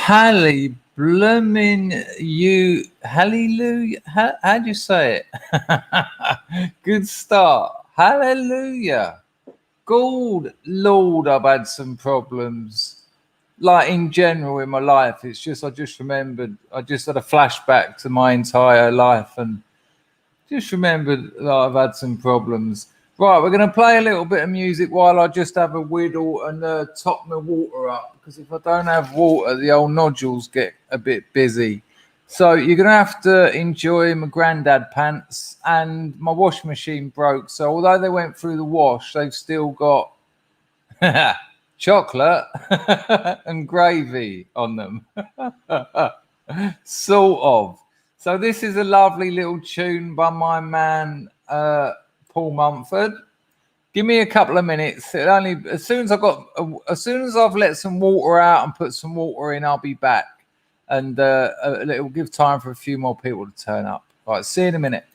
Halle bloomin' you, hallelujah. How do you say it? Good start. Hallelujah. Good Lord, I've had some problems. Like in general in my life, it's just I just remembered. I just had a flashback to my entire life and just remembered that I've had some problems. Right, we're going to play a little bit of music while I just have a whittle and top my water up, because if I don't have water, the old nodules get a bit busy. So you're going to have to enjoy my granddad pants, and my washing machine broke. So although they went through the wash, they've still got chocolate and gravy on them. Sort of. So this is a lovely little tune by my man Paul Mumford. Give me a couple of minutes. As soon as I've let some water out and put some water in, I'll be back, and it will give time for a few more people to turn up. All right, see you in a minute.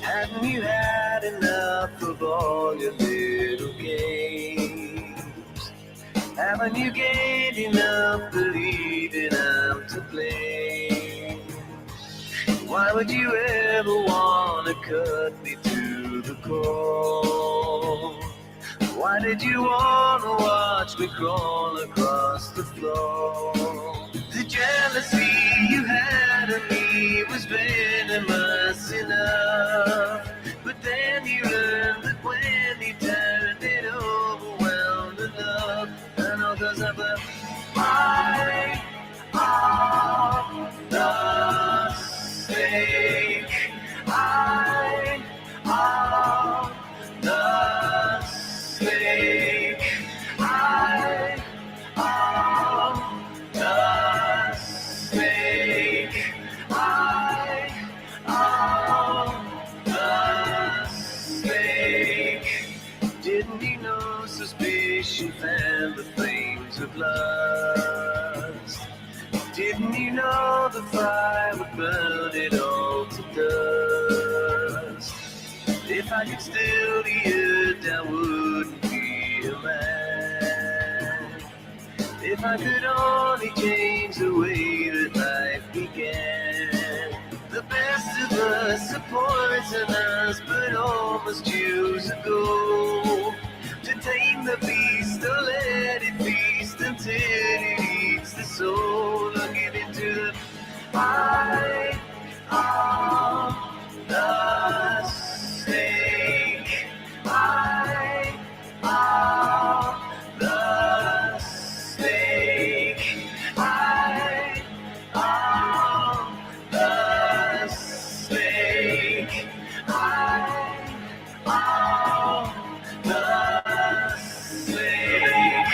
Haven't you had enough of all your little games? Haven't you gained enough believing I'm to blame? Why would you ever want to cut me to the core? Why did you want to watch me crawl across the floor? The jealousy you had of me was venomous enough, but then you learned that when you turned it overwhelmed enough. And all goes up a I the snake. I the snake. I the snake. I the snake. Didn't you know suspicion fanned the flames of lust? Didn't you know the fire would burn it all to dust? If I could still the earth, I wouldn't be a man. If I could only change the way that life began. The best of us are poisonous, but all must choose a goal. To tame the beast or let it feast until it eats the soul. Or give it to the eye of the snake. Eye of the snake. Eye of the snake. Eye of the snake.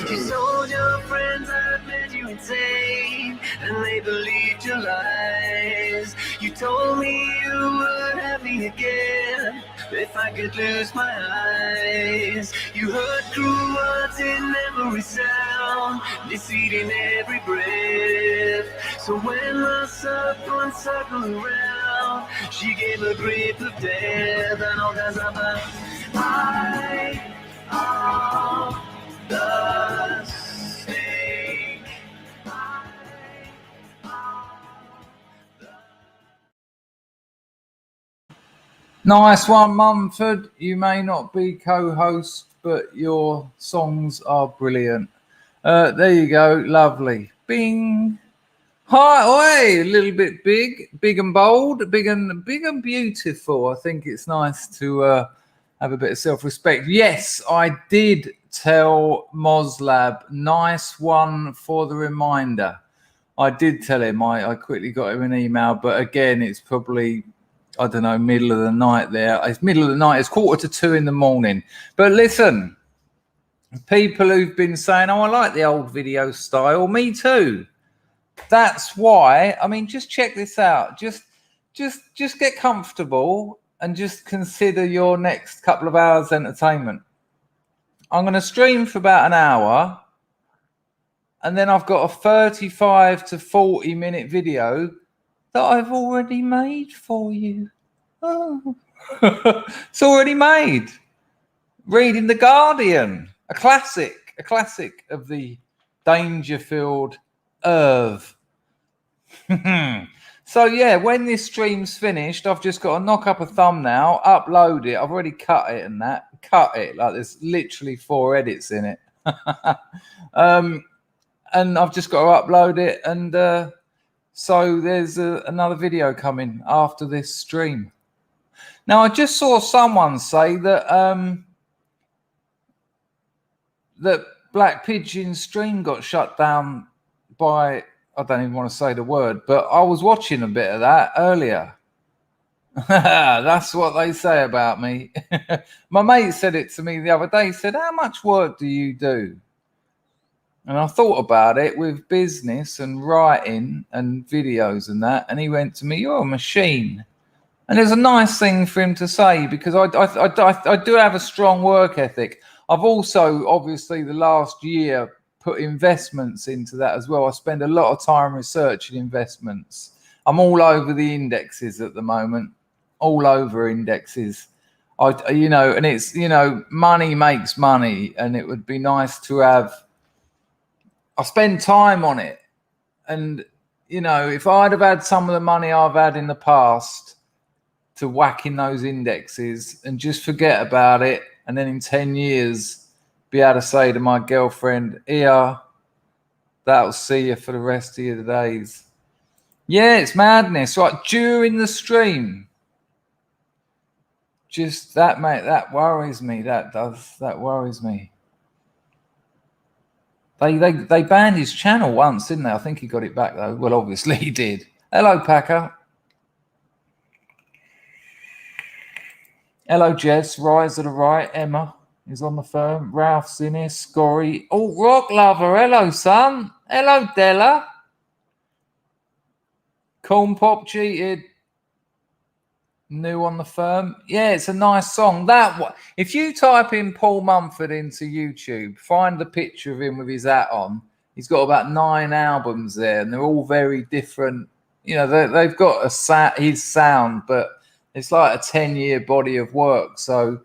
You told your friends I'd made you insane, and they believed your lies. You told me you would have me again if I could lose my eyes. You heard cruel words in every sound, deceit in every breath. So when the circle circled around, she gave a grip of death. And all kinds of I the snake. Nice one, Mumford. You may not be co-host, but your songs are brilliant. There you go. Lovely. Bing. Hi, oi, a little bit big and bold, big and beautiful. I think it's nice to have a bit of self-respect. Yes, I did tell Moslab, nice one for the reminder. I did tell him. I quickly got him an email, but again, it's probably, I don't know, middle of the night there. It's middle of the night. It's 1:45 in the morning. But listen, people who've been saying, "Oh, I like the old video style." Me too. That's why. I mean, just check this out. Just get comfortable and just consider your next couple of hours entertainment. I'm going to stream for about an hour, and then I've got a 35 to 40-minute video that I've already made for you. Oh. It's already made. Reading The Guardian, a classic of the Dangerfield Irv. So yeah, when this stream's finished, I've just got to knock up a thumbnail, upload it. I've already cut it and that. Cut it. Like there's literally 4 edits in it. And I've just got to upload it, and so there's another video coming after this stream. Now I just saw someone say that that Black Pigeon's stream got shut down by, I don't even want to say the word, but I was watching a bit of that earlier. That's what they say about me. My mate said it to me the other day. He said, "How much work do you do?" And I thought about it with business and writing and videos and that. And he went to me, "You're a machine." And it's a nice thing for him to say, because I do have a strong work ethic. I've also, obviously, the last year put investments into that as well. I spend a lot of time researching investments. I'm all over the indexes at the moment, all over indexes. And it's, money makes money, and it would be nice to have. I spend time on it, and if I'd have had some of the money I've had in the past to whack in those indexes and just forget about it, and then in 10 years be able to say to my girlfriend, "Here, that'll see you for the rest of your days." Yeah, it's madness. Right during the stream, just that, mate, that worries me. That worries me. They banned his channel once, didn't they? I think he got it back though. Well, obviously he did. Hello, Packer. Hello, Jess. Rise to the right. Emma is on the phone. Ralph's in here. Scorry. Oh, Rock Lover. Hello, son. Hello, Della. Corn Pop cheated. New on the firm. Yeah, it's a nice song. That one. If you type in Paul Mumford into YouTube, find the picture of him with his hat on. He's got about 9 albums there, and they're all very different. They've got his sound, but it's like a 10-year body of work. So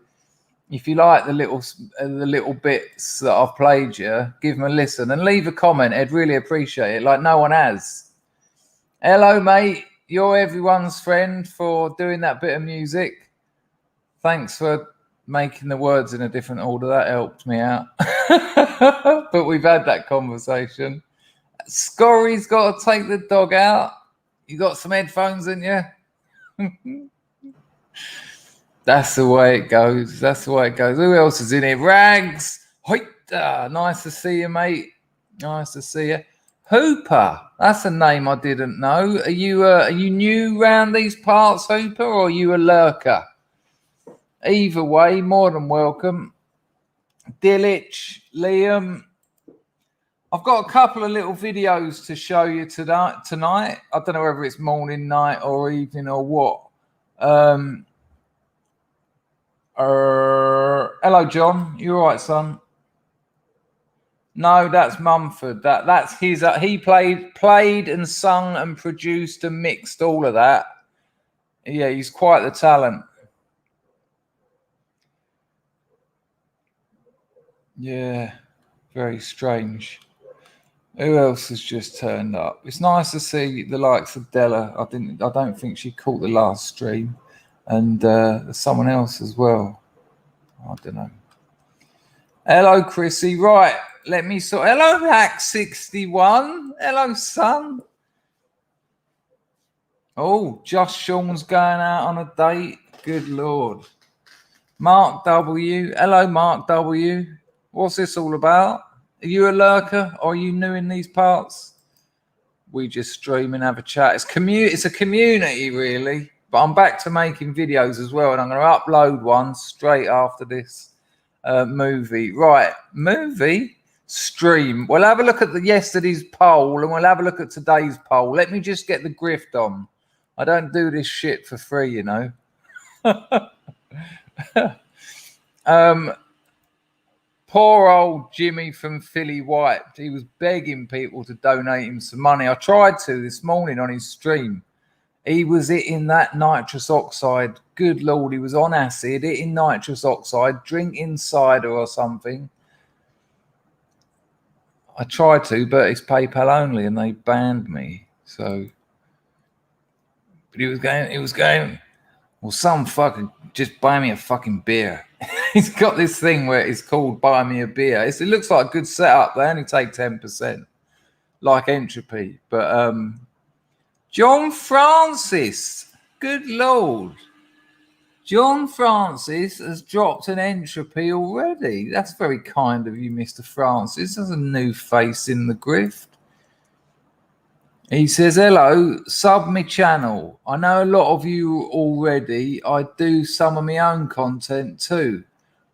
if you like the little bits that I've played you, give them a listen and leave a comment. I'd really appreciate it. Like no one has. Hello, mate. You're everyone's friend for doing that bit of music. Thanks for making the words in a different order. That helped me out. But we've had that conversation. Scorry's got to take the dog out. You got some headphones in you? That's the way it goes. Who else is in here? Rags. Nice to see you, mate. Nice to see you. Hooper. That's a name I didn't know. Are you new round these parts, Hooper, or are you a lurker? Either way, more than welcome. Dillich, Liam. I've got a couple of little videos to show you tonight. I don't know whether it's morning, night, or evening, or what. Hello, John. You all right, son? No, that's Mumford. That's his. He played and sung and produced and mixed all of that. Yeah, he's quite the talent. Yeah, very strange. Who else has just turned up? It's nice to see the likes of Della. I don't think she caught the last stream, and someone else as well. I don't know. Hello, Chrissy. Right, let me sort. Hello, Hack 61. Hello, son. Oh, Just Sean's going out on a date. Good Lord. Mark W. Hello, Mark W. What's this all about? Are you a lurker or are you new in these parts? We just stream and have a chat. It's a community, really. But I'm back to making videos as well, and I'm going to upload one straight after this movie. Right, movie stream. We'll have a look at yesterday's poll, and we'll have a look at today's poll. Let me just get the grift on. I don't do this shit for free, you know. Poor old Jimmy from Philly Wiped. He was begging people to donate him some money. I tried to this morning on his stream. He was hitting that nitrous oxide. Good Lord, he was on acid, hitting nitrous oxide, drinking cider or something. I tried to, but it's PayPal only, and they banned me. So, but he was going. Well, some fucking just buy me a fucking beer. He's got this thing where it's called buy me a beer. It looks like a good setup. They only take 10%, like Entropy. But John Francis, good Lord. John Francis has dropped an Entropy already. That's very kind of you, Mr. Francis. There's a new face in the grift. He says, hello, sub me channel. I know a lot of you already. I do some of my own content too.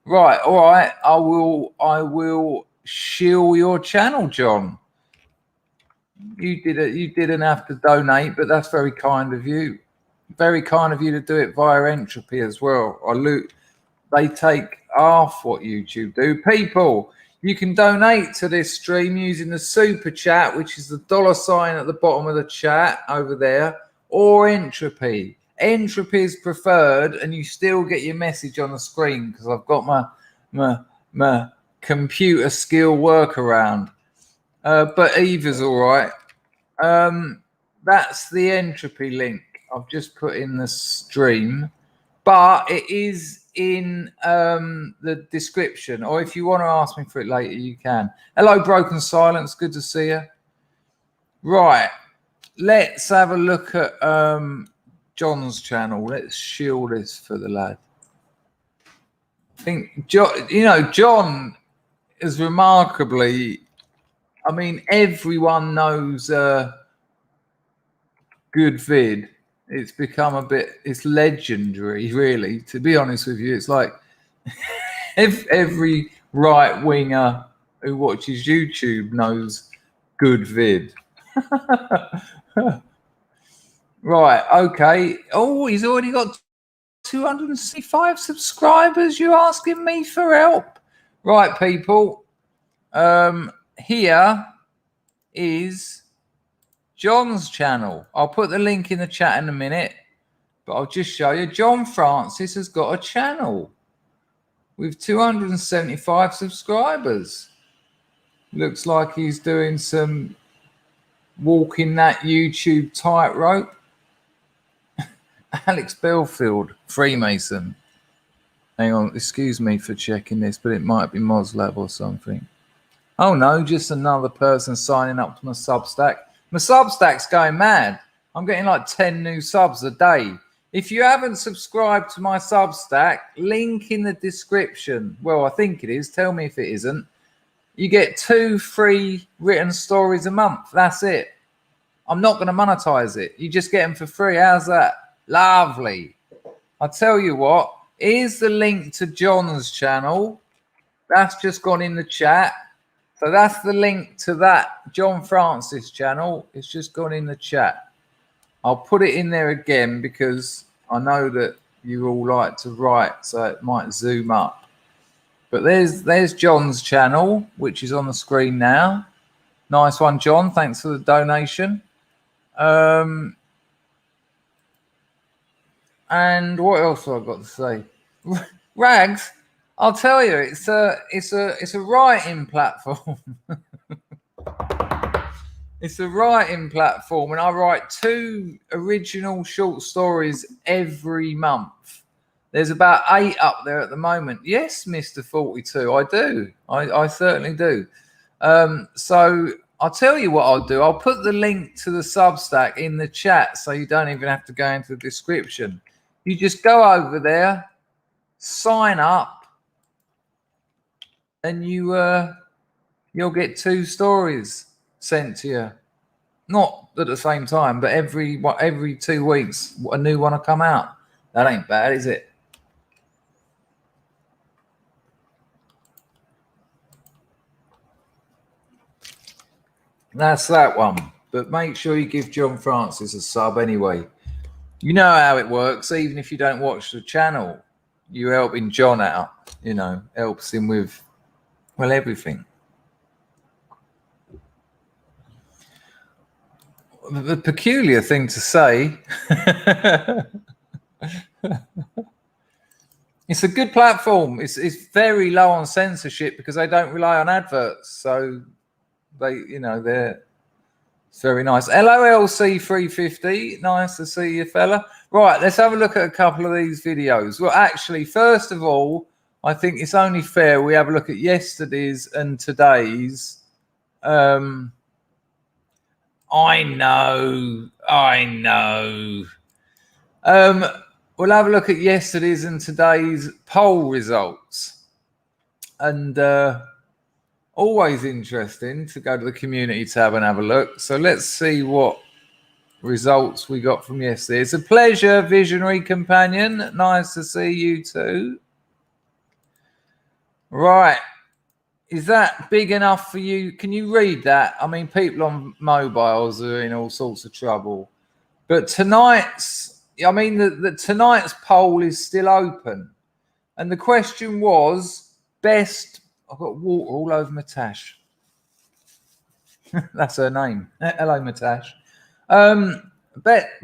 Right, all right. I will shill your channel, John. You didn't have to donate, but that's very kind of you. Very kind of you to do it via Entropy as well. They take half what YouTube do. People, you can donate to this stream using the super chat, which is the $ at the bottom of the chat over there, or Entropy. Entropy is preferred, and you still get your message on the screen because I've got my computer skill workaround. But either's all right. That's the Entropy link I've just put in the stream, but it is in the description, or if you want to ask me for it later, you can. Hello, Broken Silence. Good to see you. Right, let's have a look at John's channel. Let's shield this for the lad. I think John is remarkably. I mean, everyone knows Good Vid. It's become it's legendary, really, to be honest with you. It's like every right winger who watches YouTube knows Good Vid. Right, okay. Oh, he's already got 265 subscribers. You're asking me for help. Right, people. Here is John's channel. I'll put the link in the chat in a minute, but I'll just show you. John Francis has got a channel with 275 subscribers. Looks like he's doing some walking that YouTube tightrope. Alex Belfield, Freemason. Hang on, excuse me for checking this, but it might be Moslab or something. Oh no, just another person signing up to my Substack. My Substack's going mad. I'm getting like 10 new subs a day. If you haven't subscribed to my Substack, link in the description. Well, I think it is. Tell me if it isn't. You get 2 free written stories a month. That's it. I'm not going to monetize it. You just get them for free. How's that? Lovely. I'll tell you what. Here's the link to John's channel. That's just gone in the chat. So that's the link to that John Francis channel. It's just gone in the chat. I'll put it in there again because I know that you all like to write, so it might zoom up. But there's John's channel, which is on the screen now. Nice one, John. Thanks for the donation. And what else have I got to say? Rags, I'll tell you, it's a writing platform. It's a writing platform, and I write 2 original short stories every month. There's about 8 up there at the moment. Yes, Mr. 42, I do. I certainly do. So I'll tell you what I'll do. I'll put the link to the Substack in the chat so you don't even have to go into the description. You just go over there, sign up, and you'll get 2 stories sent to you. Not at the same time, but every 2 weeks, a new one will come out. That ain't bad, is it? That's that one. But make sure you give John Francis a sub anyway. You know how it works. Even if you don't watch the channel, you're helping John out. You know, helps him with, well, everything. The peculiar thing to say. It's a good platform. It's very low on censorship because they don't rely on adverts. So it's very nice. LOLC 350. Nice to see you, fella. Right, let's have a look at a couple of these videos. Well, actually, first of all, I think it's only fair we have a look at yesterday's and today's. I know. We'll have a look at yesterday's and today's poll results. And always interesting to go to the community tab and have a look. So let's see what results we got from yesterday. It's a pleasure, Visionary Companion. Nice to see you too. Right. Is that big enough for you? Can you read that? I mean, people on mobiles are in all sorts of trouble. But tonight's poll is still open. And the question was best. I've got water all over my tash. That's her name. Hello, Matash.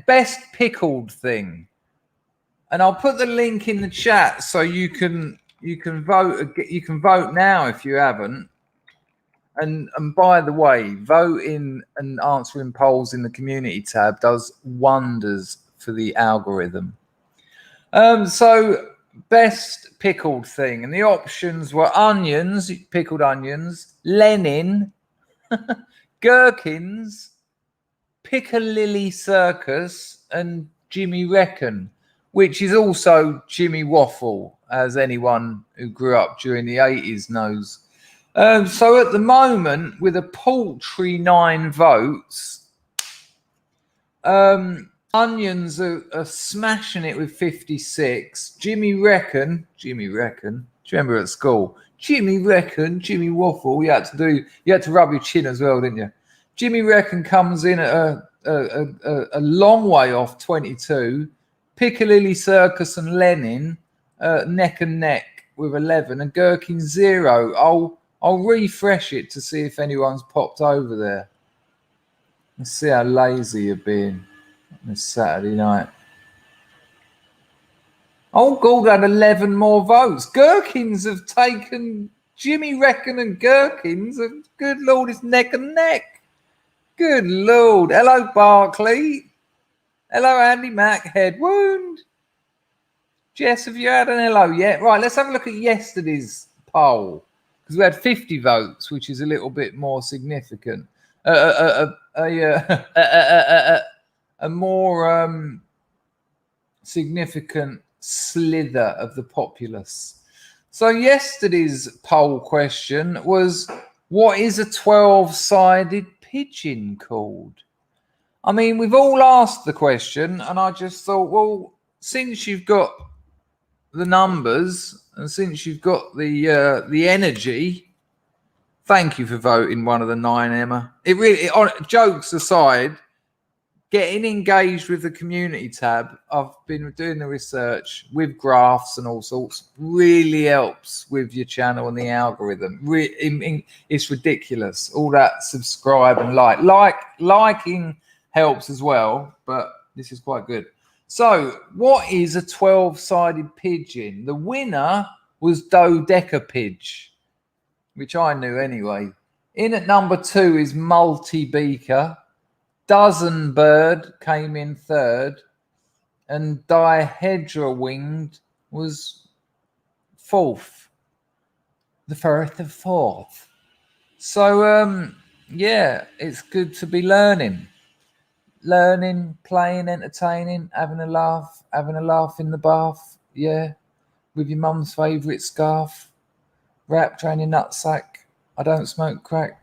Best pickled thing. And I'll put the link in the chat so you can vote. You can vote now if you haven't. And by the way, voting and answering polls in the community tab does wonders for the algorithm. So best pickled thing, and the options were onions, pickled onions, Lenin, gherkins, Piccalilli Circus, and Jimmy Reckon, which is also Jimmy Waffle, as anyone who grew up during the 80s knows. So at the moment, with a paltry 9 votes, onions are smashing it with 56. Jimmy Reckon. Do you remember at school? Jimmy Reckon, Jimmy Waffle. You had to rub your chin as well, didn't you? Jimmy Reckon comes in at a long way off 22. Piccalilli Circus and Lenin neck and neck with 11, and Gherkin 0. I'll refresh it to see if anyone's popped over there. Let's see how lazy you're being this Saturday night. Oh, Gould had 11 more votes. Gherkins have taken Jimmy Reckon and Gherkins. Good Lord, it's neck and neck. Good Lord. Hello, Barclay. Hello, Andy Mack. Head wound. Jess, have you had an hello yet? Right, let's have a look at yesterday's poll. Because we had 50 votes, which is a little bit more significant. A more significant slither of the populace. So yesterday's poll question was, what is a 12-sided pigeon called? I mean, we've all asked the question, and I just thought, well, since you've got the numbers and since you've got the energy, thank you for voting one of the 9, Emma. Jokes aside, getting engaged with the community tab, I've been doing the research with graphs and all sorts, really helps with your channel and the algorithm. It's ridiculous. All that subscribe and liking helps as well, but this is quite good. So what is a 12-sided pigeon? The winner was Dodecapidge, which I knew anyway. In at number 2 is Multi-Beaker. Dozen Bird came in 3rd, and Dihedra Winged was 4th. The 4th. So Yeah, it's good to be learning, playing, entertaining, having a laugh in the bath. Yeah, with your mum's favourite scarf wrapped around your nutsack. I don't smoke crack.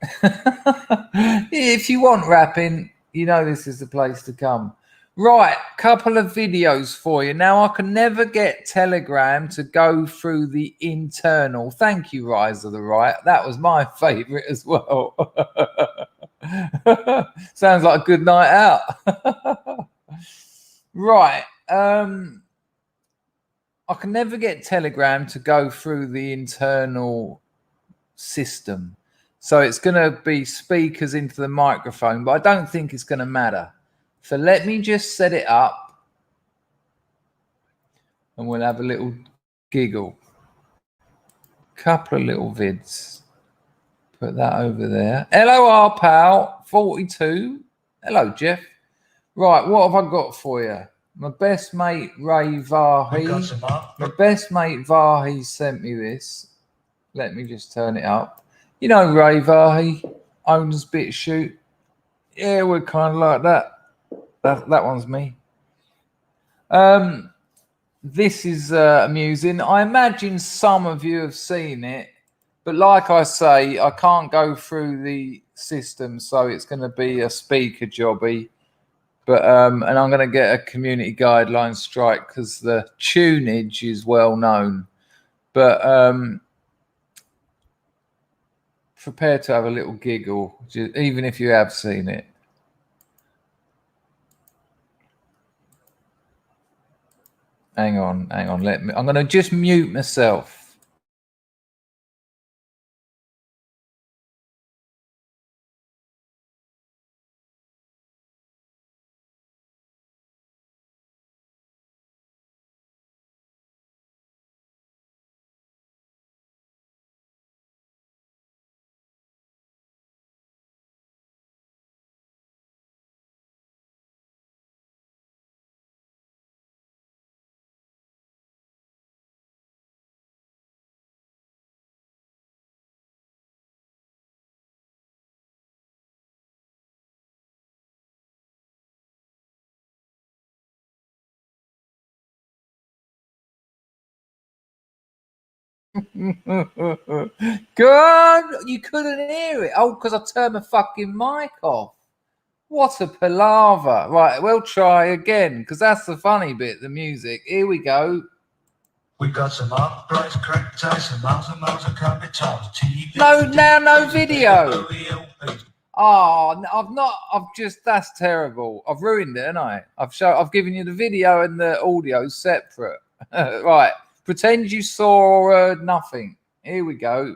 If you want rapping, you know this is the place to come. Right, couple of videos for you. Now, I can never get Telegram to go through the internal. Thank you, Rise of the Right. That was my favourite as well. Sounds like a good night out. Right. I can never get Telegram to go through the internal system. So it's going to be speakers into the microphone, but I don't think it's going to matter. So let me just set it up and we'll have a little giggle. Couple of little vids. Put that over there. Hello, our pal, 42. Hello, Jeff. Right, what have I got for you? My best mate, Ray Vahi. My best mate, Vahi, sent me this. Let me just turn it up. You know Ray Vahi, owns Bit Shoot. Yeah, we're kind of like that. That one's me. This is amusing. I imagine some of you have seen it, but like I say, I can't go through the system, so it's going to be a speaker jobby. But and I'm going to get a community guideline strike because the tunage is well known. But prepare to have a little giggle, even if you have seen it. Hang on. I'm going to just mute myself. God, you couldn't hear it. Oh, because I turned the fucking mic off. What a palaver. Right, we'll try again, because that's the funny bit, the music. Here we go. We got some uprights, cracked ties, some miles and miles of carpet tiles, TV. No video. Oh, that's terrible. I've ruined it, haven't I? I've given you the video and the audio separate. Right. Pretend you saw or heard nothing. Here we go.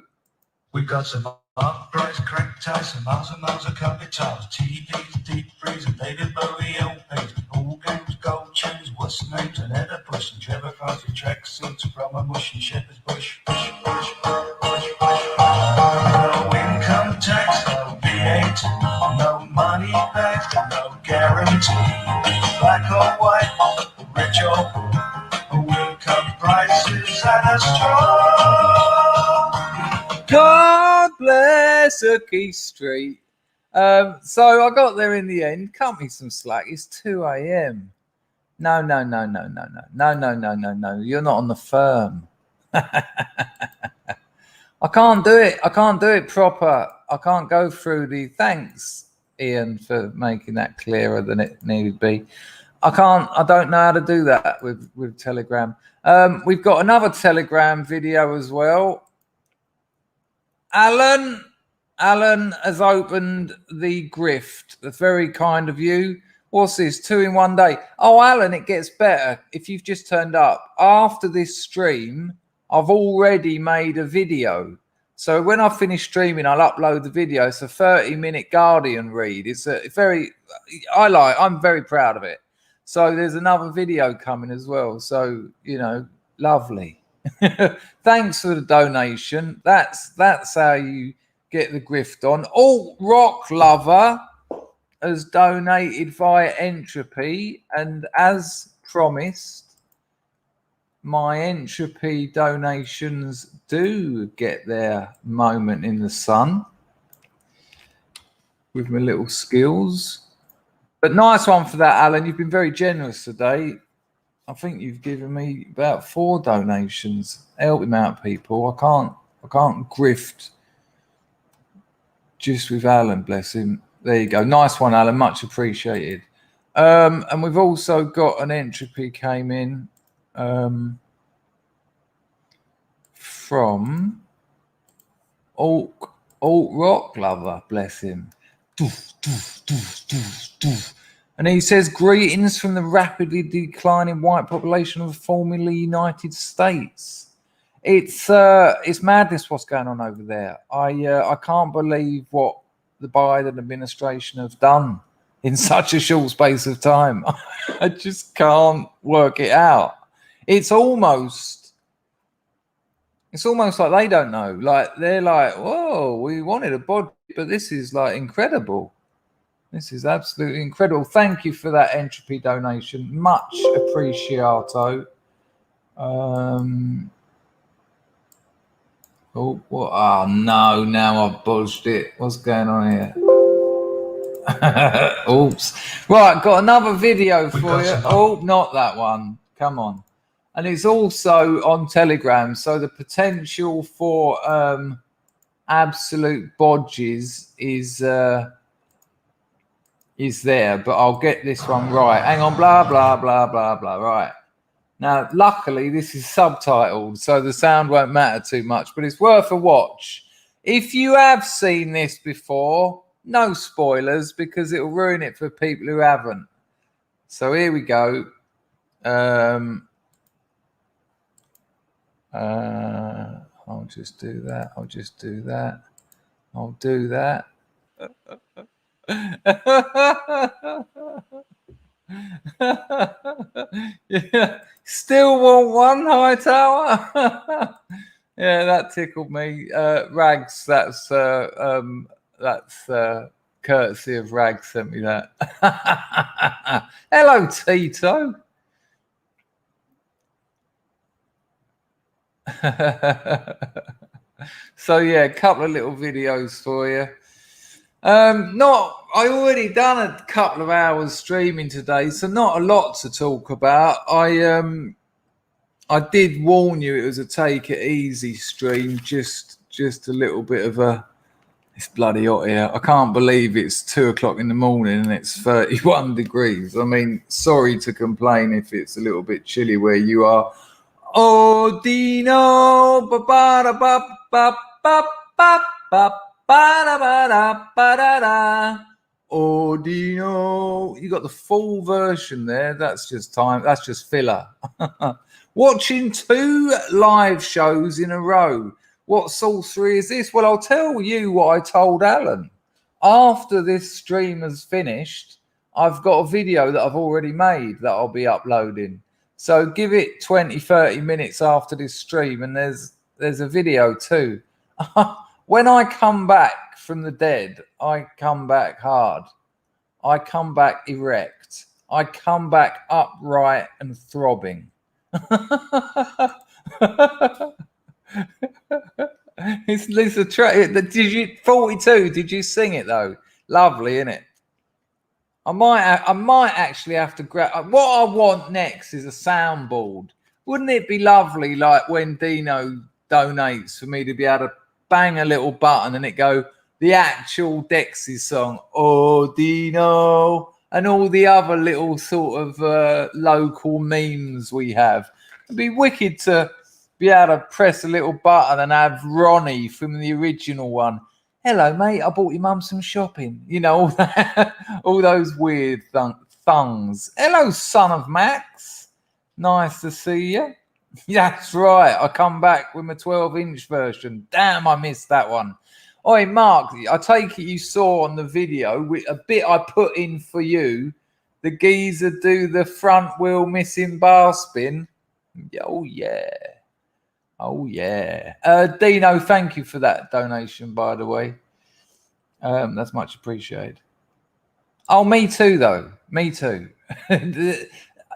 We got some uprights, cracked ties, some miles and miles of carpet tiles, TVs, deep freeze, and David Bowie LPs, all games, gold tunes, what's names, and Edda Bush, and Trevor Carter track suits, Brahma Mush, and Shepherd's Bush. No income tax, no VAT, no money back, no guarantee. Black or white, rich or poor, will come prices at a straw. God bless Ookie Street. So I got there in the end. Cut me some slack. It's 2 a.m. No. You're not on the firm. I can't do it. I can't do it proper. I can't go through the thanks, Ian, for making that clearer than it needed to be. I don't know how to do that with Telegram. We've got another Telegram video as well. Alan has opened the grift. That's very kind of you. What's this? 2 in 1 day. Oh, Alan, it gets better. If you've just turned up. After this stream, I've already made a video. So when I finish streaming, I'll upload the video. It's a 30-minute Guardian read. I'm very proud of it. So there's another video coming as well. So, lovely. Thanks for the donation. That's how you get the grift on. Alt Rock Lover has donated via Entropy, and as promised, my Entropy donations do get their moment in the sun. with my little skills. But nice one for that, Alan. You've been very generous today. I think you've given me about 4 donations. Helping out people. I can't grift just with Alan, bless him. There you go. Nice one, Alan. Much appreciated. And we've also got an entropy came in from Alt Rock Lover, bless him. And he says, greetings from the rapidly declining white population of the formerly United States. It's madness what's going on over there. I can't believe what the Biden administration have done in such a short space of time. I just can't work it out. It's almost like they don't know. Like they're like, whoa, we wanted a body, but this is like incredible. This is absolutely incredible. Thank you for that entropy donation. Much appreciato. Oh, what? Oh, no. Now I've buzzed it. What's going on here? Oops. Right, got another video for you. Oh, not that one. Come on. And it's also on Telegram. So the potential for absolute bodges is there, but I'll get this one right. Hang on, blah, blah, blah, blah, blah. Right. Now, luckily, this is subtitled, so the sound won't matter too much, but it's worth a watch. If you have seen this before, no spoilers, because it'll ruin it for people who haven't. So here we go. I'll just do that. I'll just do that. I'll do that. Yeah, still want one, Hightower. Yeah, that tickled me. Rags, that's courtesy of Rags sent me that. Hello, Tito. So yeah, a couple of little videos for you. I already done a couple of hours streaming today, so not a lot to talk about. I did warn you it was a take it easy stream, just a little bit of a. It's bloody hot here. I can't believe it's 2 o'clock in the morning and it's 31 degrees. I mean, sorry to complain if it's a little bit chilly where you are. Oh, Dino, ba ba da ba ba ba ba ba. Ba-da-ba-da-ba-da-da. Audio. You got the full version there. That's just time. That's just filler. Watching 2 live shows in a row. What sorcery is this? Well, I'll tell you what I told Alan. After this stream has finished, I've got a video that I've already made that I'll be uploading. So give it 20, 30 minutes after this stream, and there's a video too. When I come back from the dead, I come back hard. I come back erect. I come back upright and throbbing. It's a track. Did you 42? Did you sing it though? Lovely, isn't it? I might actually have to grab. What I want next is a soundboard. Wouldn't it be lovely, like when Dino donates, for me to be able to bang a little button and it go the actual Dexys song, oh Dino, and all the other little sort of local memes we have. It'd be wicked to be able to press a little button and have Ronnie from the original one. Hello, mate. I bought your mum some shopping. You know, all that, all those weird thungs. Hello, son of Max. Nice to see you. That's right. I come back with my 12-inch version. Damn, I missed that one. Oi, Mark, I take it you saw on the video a bit I put in for you. The geezer do the front wheel missing bar spin. Oh, yeah. Oh, yeah. Dino, thank you for that donation, by the way. That's much appreciated. Oh, me too, though. Me too.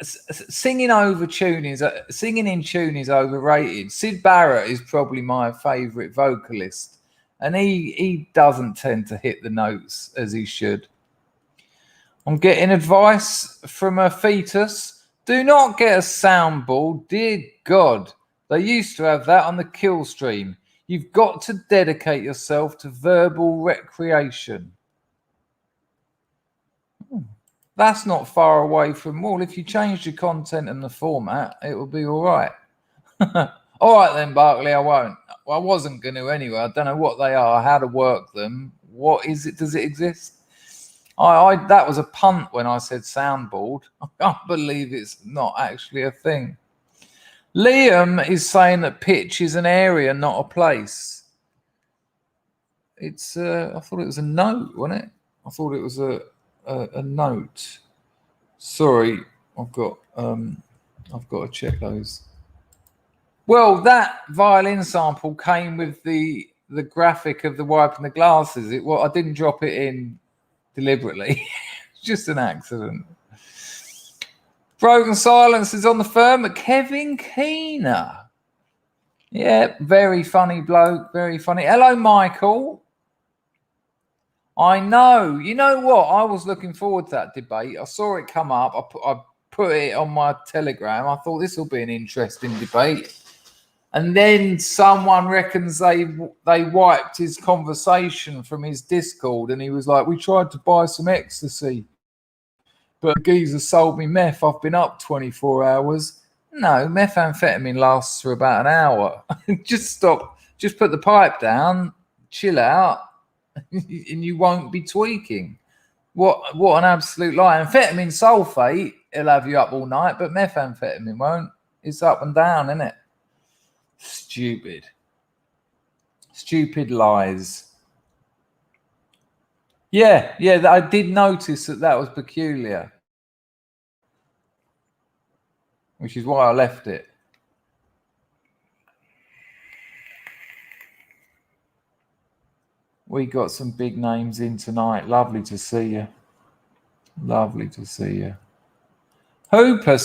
Singing in tune is overrated. Sid Barrett is probably my favourite vocalist, and he doesn't tend to hit the notes as he should. I'm getting advice from a fetus. Do not get a soundboard. Dear God, they used to have that on the kill stream. You've got to dedicate yourself to verbal recreation. That's not far away from all. If you change the content and the format, it will be all right. All right then, Barkley, I won't. Well, I wasn't going to anyway. I don't know what they are, how to work them. What is it? Does it exist? That was a punt when I said soundboard. I can't believe it's not actually a thing. Liam is saying that pitch is an area, not a place. It's I thought it was a note, wasn't it? I thought it was a note. Sorry, I've got to check those. Well, that violin sample came with the graphic of the wiping the glasses. I didn't drop it in deliberately. It's just an accident. Broken Silence is on the firm. Kevin Keener. Yeah, very funny bloke. Very funny. Hello, Michael. I know. You know what? I was looking forward to that debate. I saw it come up. I put it on my Telegram. I thought this will be an interesting debate. And then someone reckons they wiped his conversation from his Discord, and he was like, "We tried to buy some ecstasy, but the geezer sold me meth. I've been up 24 hours. No, methamphetamine lasts for about an hour. Just stop. Just put the pipe down, chill out, and you won't be tweaking." What an absolute lie. Amphetamine sulfate, it'll have you up all night, but methamphetamine won't. It's up and down, isn't it? Stupid lies. Yeah, I did notice that was peculiar, which is why I left it. We got some big names in tonight. Lovely to see you. Hooper,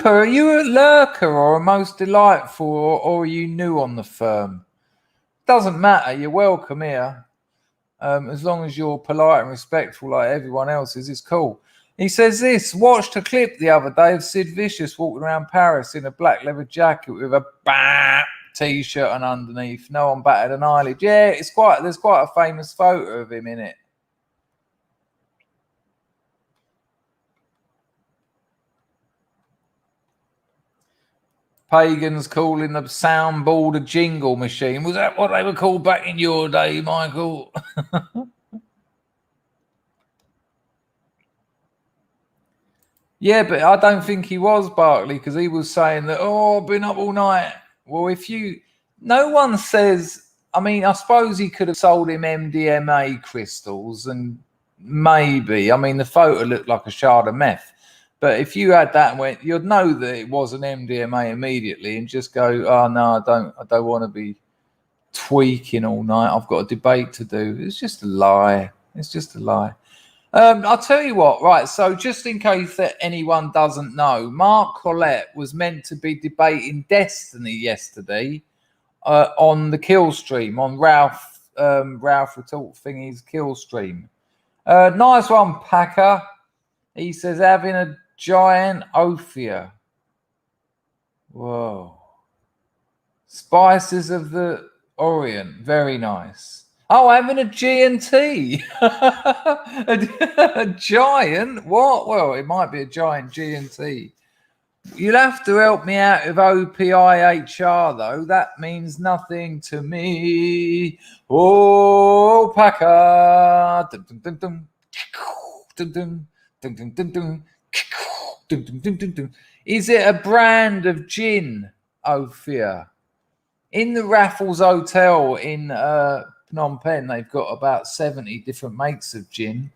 are you a lurker or a most delightful, or are you new on the firm? Doesn't matter. You're welcome here. As long as you're polite and respectful like everyone else is, it's cool. He says this: watched a clip the other day of Sid Vicious walking around Paris in a black leather jacket with a t-shirt and underneath. No one batted an eyelid. Yeah, there's quite a famous photo of him in it. Pagans calling the soundboard a jingle machine. Was that what they were called back in your day, Michael? Yeah, but I don't think he was, Barkley, because he was saying that, I've been up all night. Well, no one says, I mean, I suppose he could have sold him MDMA crystals, and maybe, I mean, the photo looked like a shard of meth. But if you had that and went, you'd know that it was an MDMA immediately and just go, oh, no, I don't want to be tweaking all night. I've got a debate to do. It's just a lie. I'll tell you what, right, so just in case that anyone doesn't know, Mark Collette was meant to be debating Destiny yesterday on the kill stream, on Ralph Retort Thingy's kill stream. Nice one, Packer. He says, having a giant ophia. Whoa. Spices of the Orient. Very nice. Oh, having a G&T. A giant? What? Well, it might be a giant G&T. You'll have to help me out with OPIHR, though. That means nothing to me. Oh, Packer. Dum, dum, dum, dum. Dum, dum. Dun, dun, dun, dun. Dun, dun, dun, dun, dun. Is it a brand of gin, Ophir? In the Raffles Hotel in Phnom Penh, they've got about 70 different makes of gin.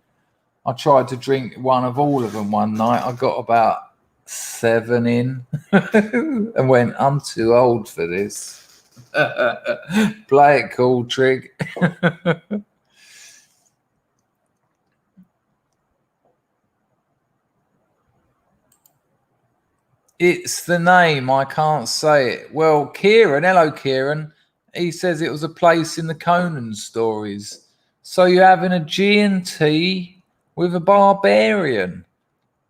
I tried to drink one of all of them one night. I got about 7 in and went, I'm too old for this. Play it cool, Trig. It's the name. I can't say it. Well, Kieran. Hello, Kieran. He says it was a place in the Conan stories. So you're having a G&T with a barbarian.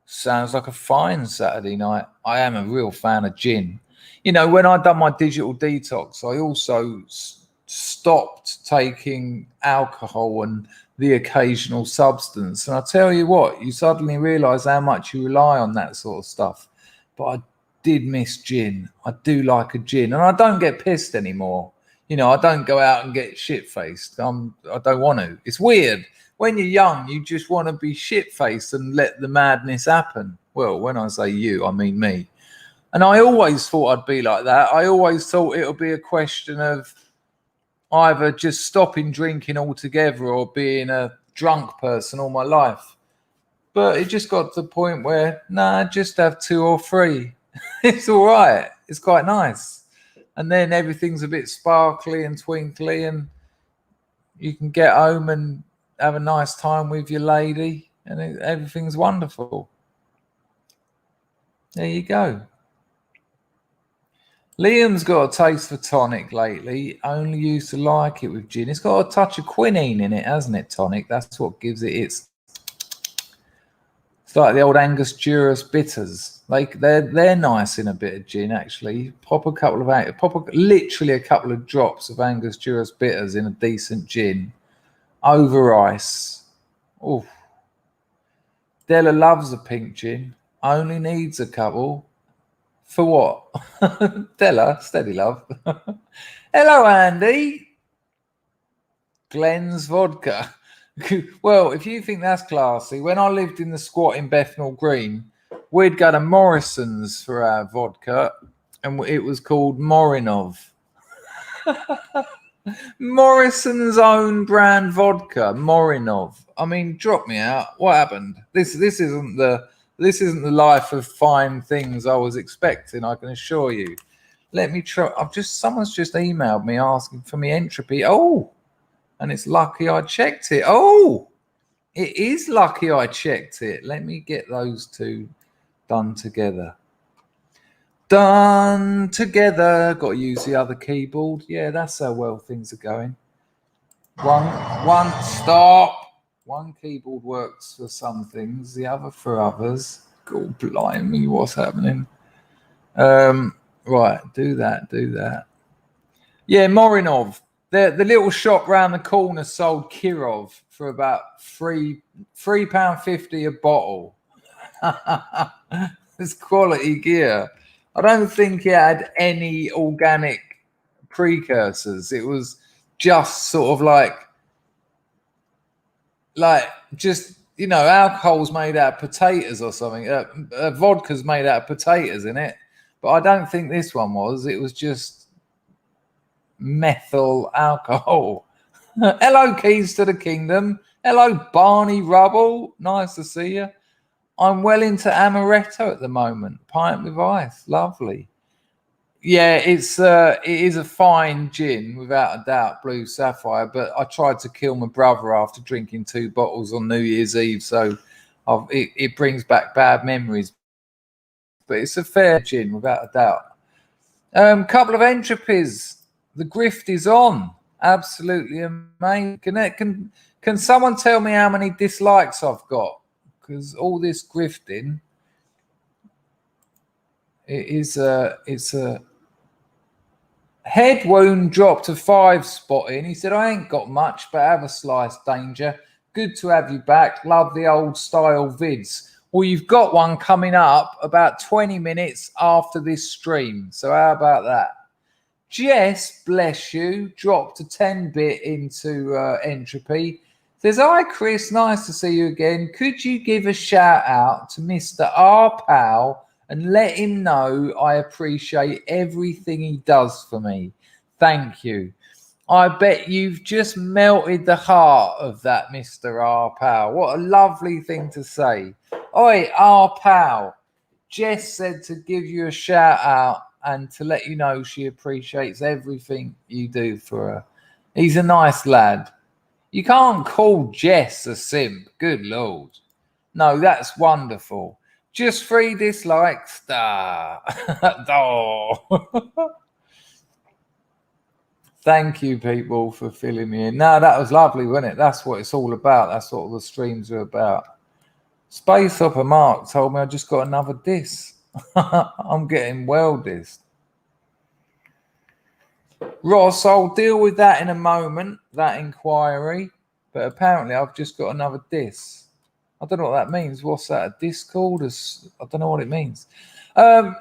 Sounds like a fine Saturday night. I am a real fan of gin. You know, when I done my digital detox, I also stopped taking alcohol and the occasional substance. And I tell you what, you suddenly realise how much you rely on that sort of stuff. But I did miss gin. I do like a gin, and I don't get pissed anymore. You know, I don't go out and get shit faced. I don't want to. It's weird. When you're young, you just want to be shit faced and let the madness happen. Well, when I say you, I mean me. And I always thought I'd be like that. I always thought it would be a question of either just stopping drinking altogether or being a drunk person all my life. But it just got to the point where, nah, just have 2 or 3. It's all right. It's quite nice. And then everything's a bit sparkly and twinkly, and you can get home and have a nice time with your lady, and everything's wonderful. There you go. Liam's got a taste for tonic lately. Only used to like it with gin. It's got a touch of quinine in it, hasn't it, tonic? That's what gives it its... It's like the old Angostura bitters. Like they're nice in a bit of gin, actually. Literally a couple of drops of Angostura bitters in a decent gin over ice. Oh, Della loves a pink gin. Only needs a couple. For what? Della, steady love. Hello, Andy. Glenn's vodka. Well, if you think that's classy, when I lived in the squat in Bethnal Green, we'd go to Morrison's for our vodka, and it was called Morinov. Morrison's own brand vodka, Morinov. I mean, drop me out. What happened? This isn't the life of fine things I was expecting, I can assure you. Let me try. Someone's just emailed me asking for me entropy. Oh, and it's lucky I checked it. Oh, it is lucky I checked it. Let me get those two done together. Done together. Got to use the other keyboard. Yeah, that's how well things are going. One stop. One keyboard works for some things, the other for others. God blimey, what's happening? Right, do that. Yeah, Morinov. The little shop round the corner sold Kirov for about £3.50 a bottle. It's quality gear. I don't think it had any organic precursors. It was just sort of like just, you know, alcohol's made out of potatoes or something. Vodka's made out of potatoes in it. But I don't think this one was. It was just methyl alcohol. Hello, Keys to the Kingdom. Hello, Barney Rubble. Nice to see you. I'm well into amaretto at the moment. Pint with ice. Lovely. Yeah, it is a fine gin, without a doubt, Blue Sapphire. But I tried to kill my brother after drinking 2 bottles on New Year's Eve, so it brings back bad memories. But it's a fair gin, without a doubt. Couple of entropies. The grift is on. Absolutely amazing. Can someone tell me how many dislikes I've got? Because all this grifting, it's a head wound dropped to 5 spotting. He said, I ain't got much, but have a slice, Danger. Good to have you back. Love the old style vids. Well, you've got one coming up about 20 minutes after this stream. So how about that? Jess, bless you, dropped a 10-bit into entropy. Says, hi, Chris. Nice to see you again. Could you give a shout out to Mr. R. Powell and let him know I appreciate everything he does for me? Thank you. I bet you've just melted the heart of that Mr. R. Powell. What a lovely thing to say. Oi, R. Powell. Jess said to give you a shout out and to let you know she appreciates everything you do for her. He's a nice lad. You can't call Jess a simp. Good Lord. No, that's wonderful. Just 3 dislikes. Oh. Thank you, people, for filling me in. No, that was lovely, wasn't it? That's what it's all about. That's what all the streams are about. Space Hopper Mark told me I just got another diss. I'm getting well dissed. Ross, I'll deal with that in a moment, that inquiry. But apparently I've just got another diss. I don't know what that means. What's that? A Discord? I don't know what it means.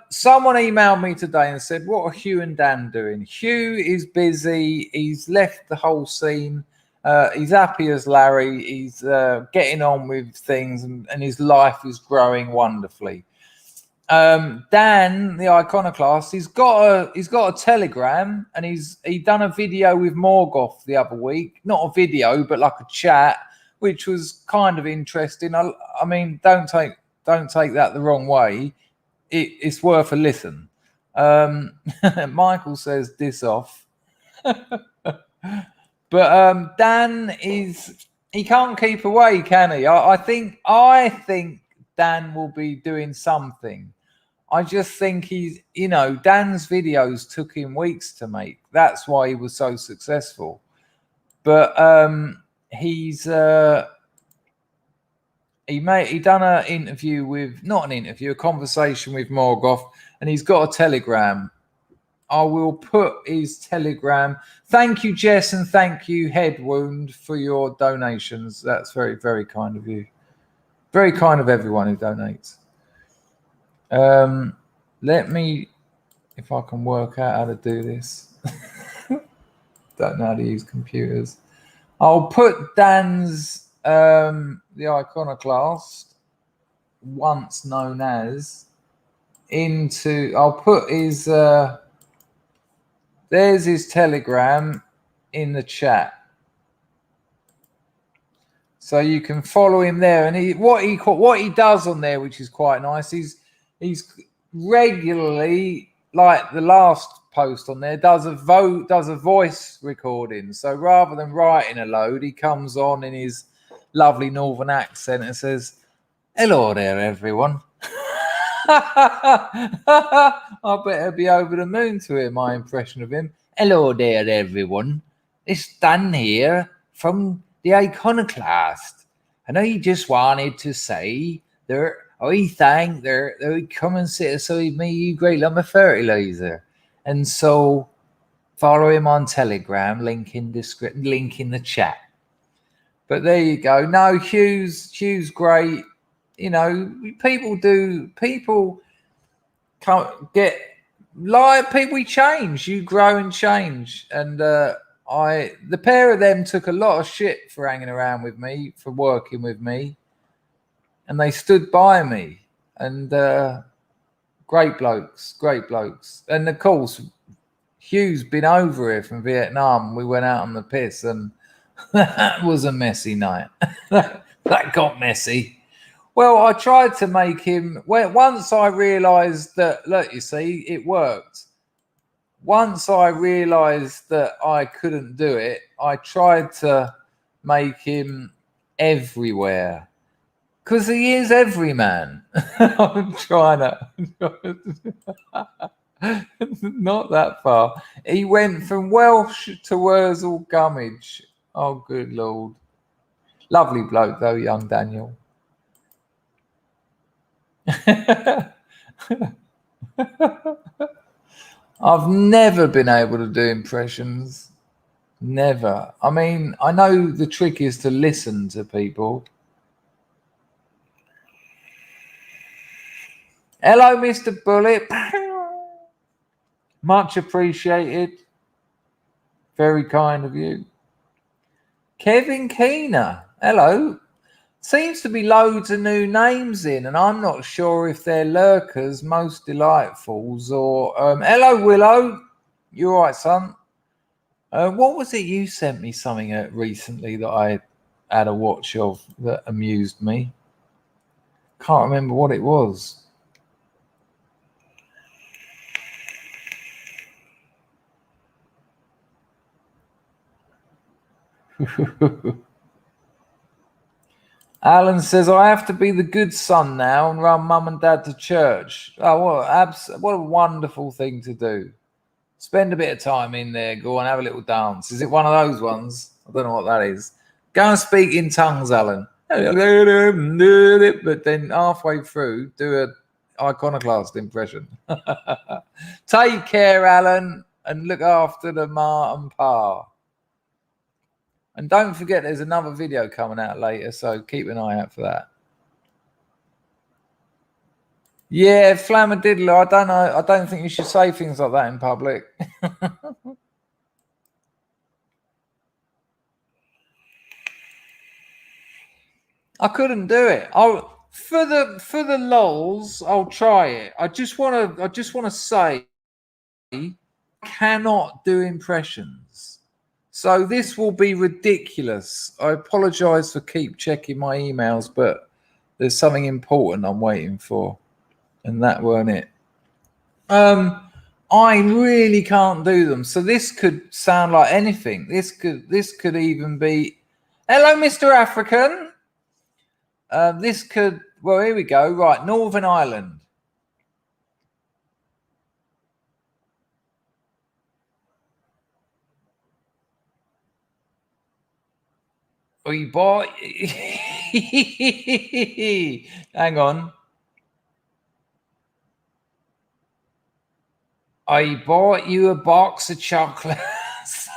Someone emailed me today and said, what are Hugh and Dan doing? Hugh is busy. He's left the whole scene. He's happy as Larry. He's getting on with things, and his life is growing wonderfully. Dan, the iconoclast, he's got a Telegram, and he done a video with Morgoth the other week. Not a video, but like a chat, which was kind of interesting. I mean, don't take that the wrong way. It's worth a listen. Michael says diss off. But Dan he can't keep away, can he? I think Dan will be doing something. I just think he's, Dan's videos took him weeks to make. That's why he was so successful. But he done a conversation with Morgoth, and he's got a Telegram. I will put his Telegram. Thank you, Jess, and thank you, Head Wound, for your donations. That's very, very kind of you. Very kind of everyone who donates. Let me, if I can work out how to do this. Don't know how to use computers. I'll put Dan's the iconoclast, once known as, I'll put his there's his Telegram in the chat, so you can follow him there. And what he does on there, which is quite nice, he's regularly, like the last post on there, does a voice recording. So rather than writing a load, he comes on in his lovely northern accent and says, "Hello there, everyone." I better be over the moon to hear my impression of him. "Hello there, everyone. It's Dan here from the Iconoclast, and I just wanted to say I think they come and sit aside me, you great lump of fertilizer, and so follow him on Telegram, link in the chat." But there you go. No, Hugh's great. People can't get like people. We change. You grow and change. And the pair of them took a lot of shit for hanging around with me, for working with me, and they stood by me. And great blokes. And of course, Hugh's been over here from Vietnam. We went out on the piss, and that was a messy night. That got messy. Well, I tried to make him. Once I realised that, look, you see, it worked. Once I realised that I couldn't do it, I tried to make him everywhere, because he is every man. I'm trying to. Not that far. He went from Welsh to Wurzel Gummidge. Oh, good Lord. Lovely bloke, though, young Daniel. I've never been able to do impressions. Never. I mean, I know the trick is to listen to people. Hello, Mr. Bullet. Much appreciated. Very kind of you. Kevin Keener. Hello. Seems to be loads of new names in, and I'm not sure if they're lurkers, most delightfuls, or hello, Willow. You all right, son? What was it you sent me something recently that I had a watch of that amused me? Can't remember what it was. Alan says, I have to be the good son now and run mum and dad to church. Oh, what a wonderful thing to do. Spend a bit of time in there. Go and have a little dance. Is it one of those ones? I don't know what that is. Go and speak in tongues, Alan. But then halfway through, do a iconoclast impression. Take care, Alan, and look after the ma and pa. And don't forget, there's another video coming out later, so keep an eye out for that. Yeah, Flammadiddler, I don't know. I don't think you should say things like that in public. I couldn't do it. For the lols, I'll try it. I just wanna say I cannot do impressions. So this will be ridiculous. I apologize for keep checking my emails, but there's something important I'm waiting for. And that weren't it. I really can't do them. So this could sound like anything. This could even be, hello, Mr. African. This could, well, here we go. Right, Northern Ireland. We bought. Hang on. I bought you a box of chocolates.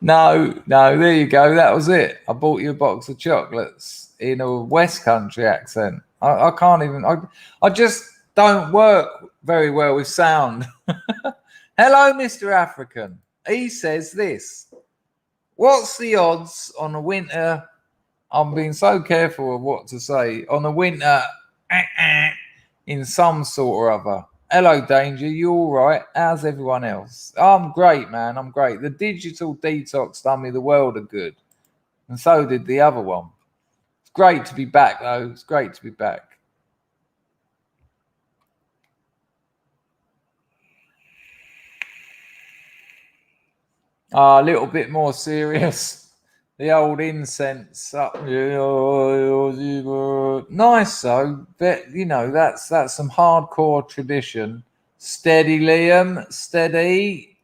No, there you go. That was it. I bought you a box of chocolates in a West Country accent. I can't even. I just don't work very well with sound. Hello, Mr. African. He says this. What's the odds on a winter? I'm being so careful of what to say. On a winter in some sort or other. Hello, Danger. You all right? How's everyone else? I'm great, man. I'm great. The digital detox done me the world of good. And so did the other one. It's great to be back, though. It's great to be back. A little bit more serious. The old incense up. Nice though. But you know, that's some hardcore tradition. Steady, Liam. Steady.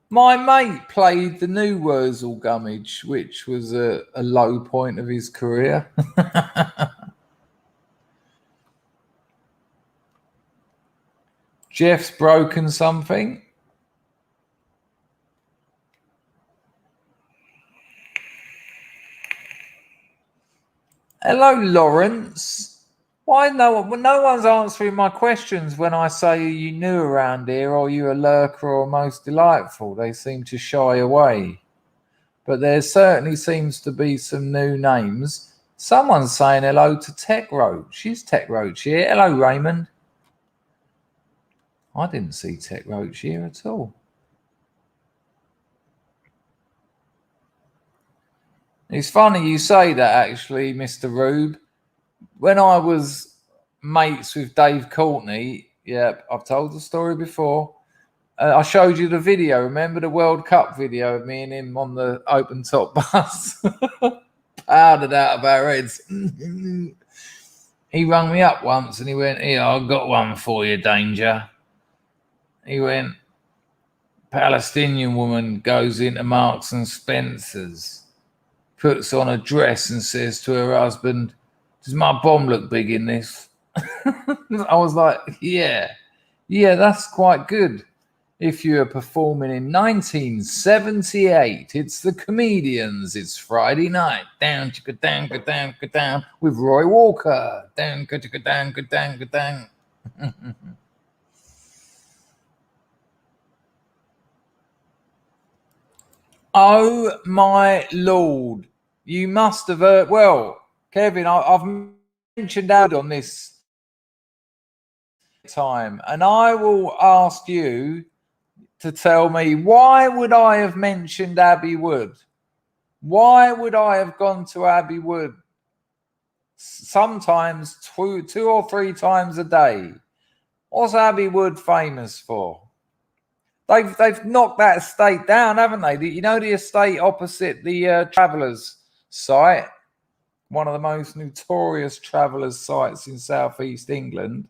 My mate played the new Wurzel Gummidge, which was a low point of his career. Jeff's broken something. Hello, Lawrence. Why no one's answering my questions when I say you new around here or you a lurker or most delightful? They seem to shy away. But there certainly seems to be some new names. Someone's saying hello to Tech Roach. Is Tech Roach here? Hello, Raymond. I didn't see Tech Roach here at all. It's funny you say that, actually, Mr. Rube. When I was mates with Dave Courtney, yeah, I've told the story before. I showed you the video. Remember the World Cup video of me and him on the open top bus? Powdered out of our heads. He rang me up once and he went, "Here, I've got one for you, Danger." He went, "Palestinian woman goes into Marks and Spencer's, puts on a dress and says to her husband, 'Does my bomb look big in this?'" I was like, yeah, that's quite good. If you're performing in 1978, it's the Comedians. It's Friday night. Down, chicka, down, go down, go down with Roy Walker. Down, go down, go down, go down. Oh my Lord! You must have heard. Well, Kevin, I've mentioned out on this time, and I will ask you to tell me, why would I have mentioned Abbey Wood? Why would I have gone to Abbey Wood sometimes two or three times a day? What's Abbey Wood famous for? They've knocked that estate down, haven't they? You know, the estate opposite the Travellers site. one of the most notorious travellers' sites in southeast England.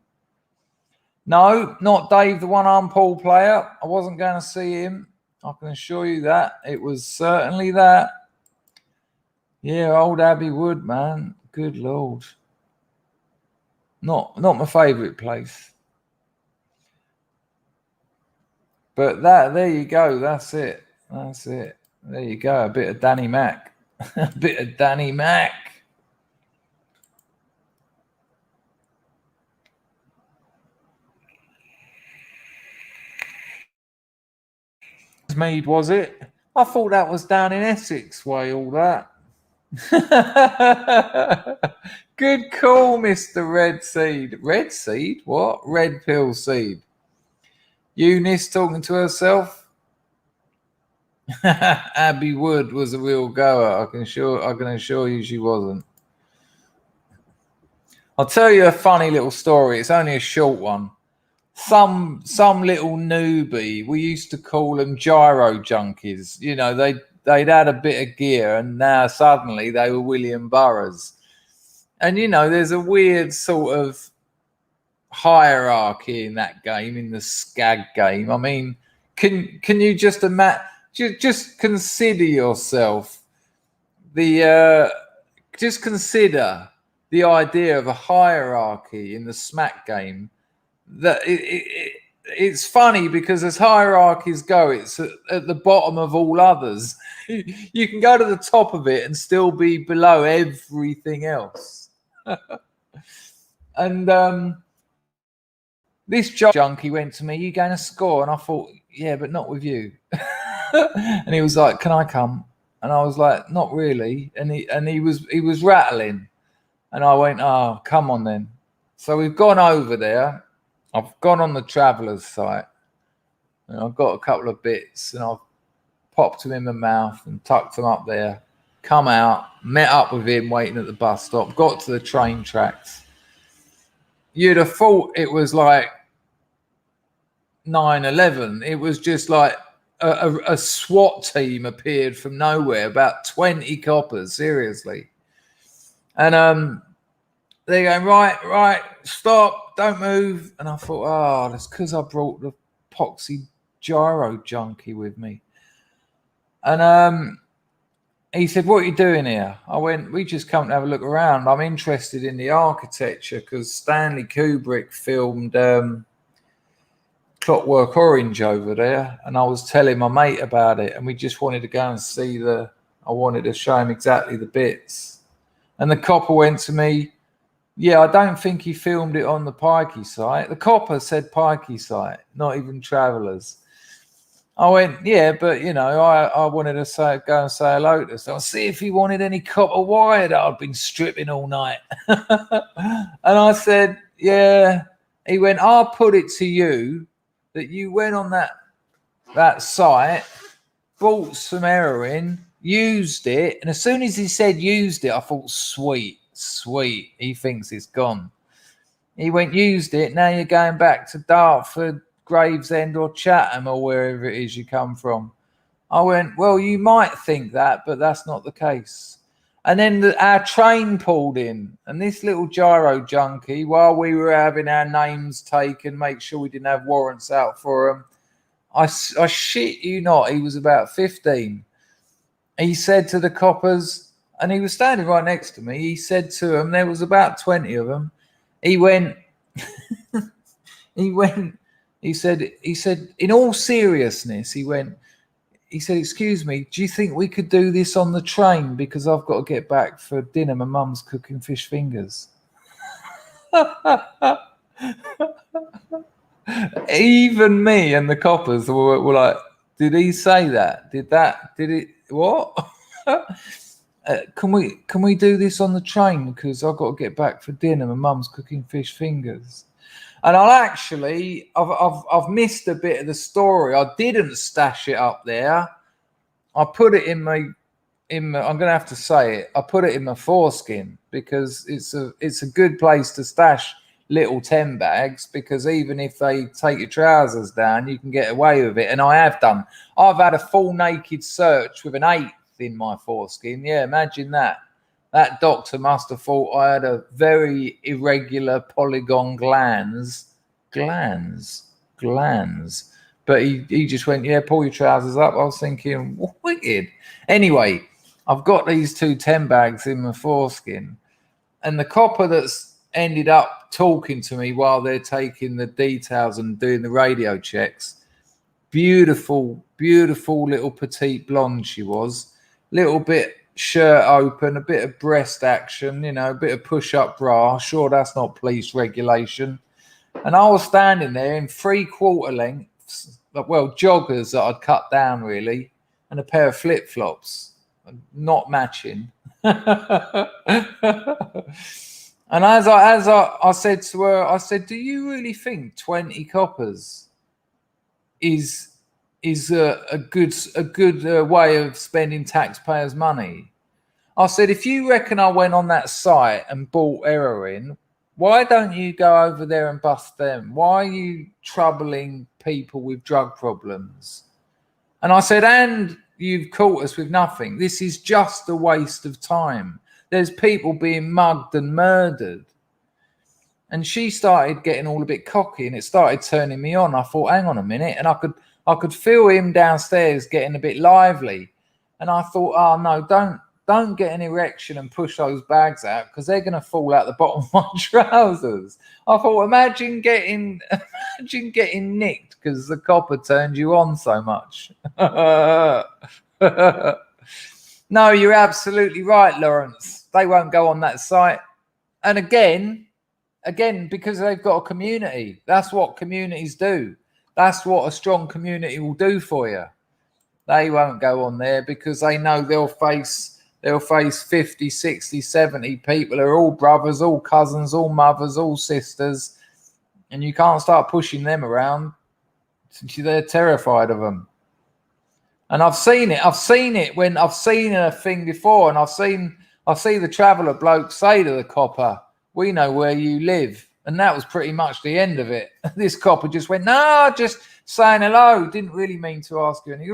No, not Dave, the one-arm pool player. I wasn't going to see him. I can assure you that. It was certainly that. Yeah, old Abbey Wood, man. Good Lord. Not my favourite place. But there you go. That's it. There you go. A bit of Danny Mac. A bit of Danny Mac. Mead, was it? I thought that was down in Essex way, all that. Good call, Mr. Red Seed. Red Seed? What? Red Pill Seed. Eunice talking to herself. Abbey Wood was a real goer. I can assure you she wasn't. I'll tell you a funny little story. It's only a short one. Some little newbie, we used to call them gyro junkies. You know, they'd had a bit of gear and now suddenly they were William Burroughs. And you know, there's a weird sort of hierarchy in that game, in the skag game. I mean, can you just imagine? Just consider yourself just consider the idea of a hierarchy in the smack game. That it's funny because as hierarchies go, it's at the bottom of all others. You can go to the top of it and still be below everything else. And this junkie went to me, "You going to score?" And I thought, "Yeah, but not with you." And he was like, "Can I come?" And I was like, "Not really." And he was rattling, and I went, "Oh, come on then." So we've gone over there. I've gone on the Travellers site, and I've got a couple of bits, and I've popped them in my mouth and tucked them up there. Come out, met up with him waiting at the bus stop, got to the train tracks. You'd have thought it was like 9/11. It was just like a SWAT team appeared from nowhere, about 20 coppers, seriously. And they're going, right, stop, don't move. And I thought, oh, that's because I brought the poxy gyro junkie with me. And he said, "What are you doing here?" I went, "We just come to have a look around. I'm interested in the architecture because Stanley Kubrick filmed Clockwork Orange over there. And I was telling my mate about it. And we just wanted to go and see I wanted to show him exactly the bits." And the copper went to me, "Yeah, I don't think he filmed it on the Pikey site." The copper said Pikey site, not even Travellers. I went, "Yeah, but you know, I wanted to go and say hello to him. See if he wanted any copper wire that I'd been stripping all night." And I said, "Yeah." He went, "I'll put it to you that you went on that site, bought some heroin, used it, and as soon as he said used it, I thought, sweet, he thinks it's gone." He went, "Used it, now you're going back to Dartford, Gravesend or Chatham or wherever it is you come from." I went, "Well, you might think that, but that's not the case." And then our train pulled in, and this little gyro junkie, while we were having our names taken, make sure we didn't have warrants out for them, I shit you not, he was about 15. He said to the coppers, and he was standing right next to me, he said to them, there was about 20 of them, he went, he said, in all seriousness, he said, "Excuse me, do you think we could do this on the train? Because I've got to get back for dinner. My mum's cooking fish fingers." Even me and the coppers were like, "Did he say that? Did it? What? Can we do this on the train? Because I've got to get back for dinner. My mum's cooking fish fingers." And I've missed a bit of the story. I didn't stash it up there. I put it in my I'm going to have to say it. I put it in my foreskin because it's a good place to stash little 10 bags, because even if they take your trousers down, you can get away with it. And I have done. I've had a full naked search with an 8th in my foreskin. Yeah, imagine that. That doctor must have thought I had a very irregular polygon glands. But he just went, yeah, pull your trousers up. I was thinking, wicked. Anyway, I've got these 2 10 bags in my foreskin. And the copper that's ended up talking to me while they're taking the details and doing the radio checks, beautiful little petite blonde she was. Little bit shirt open, a bit of breast action, you know, a bit of push-up bra. Sure, that's not police regulation. And I was standing there in 3/4 lengths, well, joggers that I'd cut down really, and a pair of flip-flops, not matching. And as I said to her, I said, "Do you really think 20 coppers is a good way of spending taxpayers' money?" I said, "If you reckon I went on that site and bought heroin, why don't you go over there and bust them? Why are you troubling people with drug problems?" And I said, "And you've caught us with nothing. This is just a waste of time. There's people being mugged and murdered." And she started getting all a bit cocky, and it started turning me on. I thought, hang on a minute. And I could feel him downstairs getting a bit lively. And I thought, oh no, don't get an erection and push those bags out, because they're going to fall out the bottom of my trousers. I thought, imagine getting nicked because the copper turned you on so much. No, you're absolutely right, Lawrence. They won't go on that site. And again, because they've got a community. That's what communities do. That's what a strong community will do for you. They won't go on there because they know they'll face 50, 60, 70 people who are all brothers, all cousins, all mothers, all sisters. And you can't start pushing them around. They're terrified of them. And I've seen it when I've seen a thing before, and I see the traveller bloke say to the copper, "We know where you live." And that was pretty much the end of it. This copper just went, "No, just saying hello. Didn't really mean to ask you any."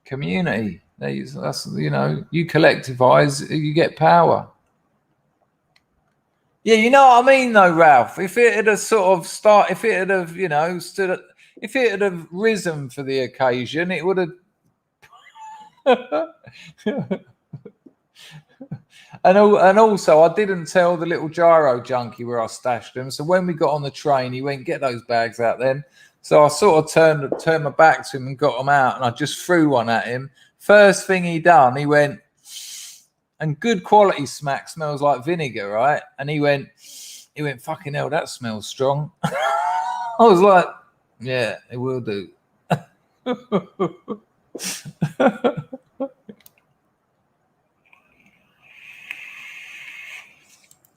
Community. That's, you know, you collectivize, you get power. Yeah, you know what I mean though, Ralph. If it had have sort of if it had have, you know, if it had have risen for the occasion, it would have. And also, I didn't tell the little gyro junkie where I stashed them. So when we got on the train, he went, "Get those bags out then." So I sort of turned my back to him and got them out, and I just threw one at him. First thing he done, he went, and good quality smack smells like vinegar, right? And he went, "Fucking hell, that smells strong." I was like, "Yeah, it will do."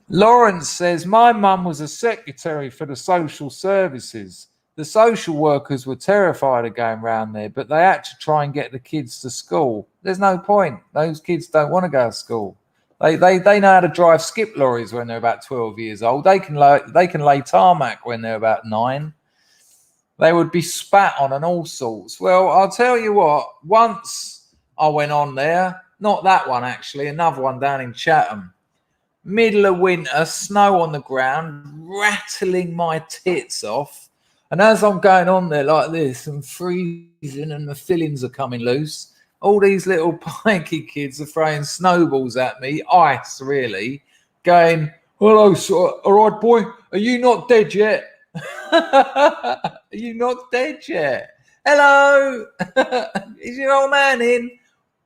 Lawrence says, "My mum was a secretary for the social services. The social workers were terrified of going round there, but they had to try and get the kids to school. There's no point. Those kids don't want to go to school. They know how to drive skip lorries when they're about 12 years old. They can lay tarmac when they're about 9. They would be spat on and all sorts." Well, I'll tell you what. Once I went on there, not that one actually, another one down in Chatham. Middle of winter, snow on the ground, rattling my tits off. And as I'm going on there like this and freezing and the fillings are coming loose, all these little pikey kids are throwing snowballs at me, ice really, going, "Hello, sir. All right, boy, are you not dead yet?" "Are you not dead yet? Hello, is your old man in?"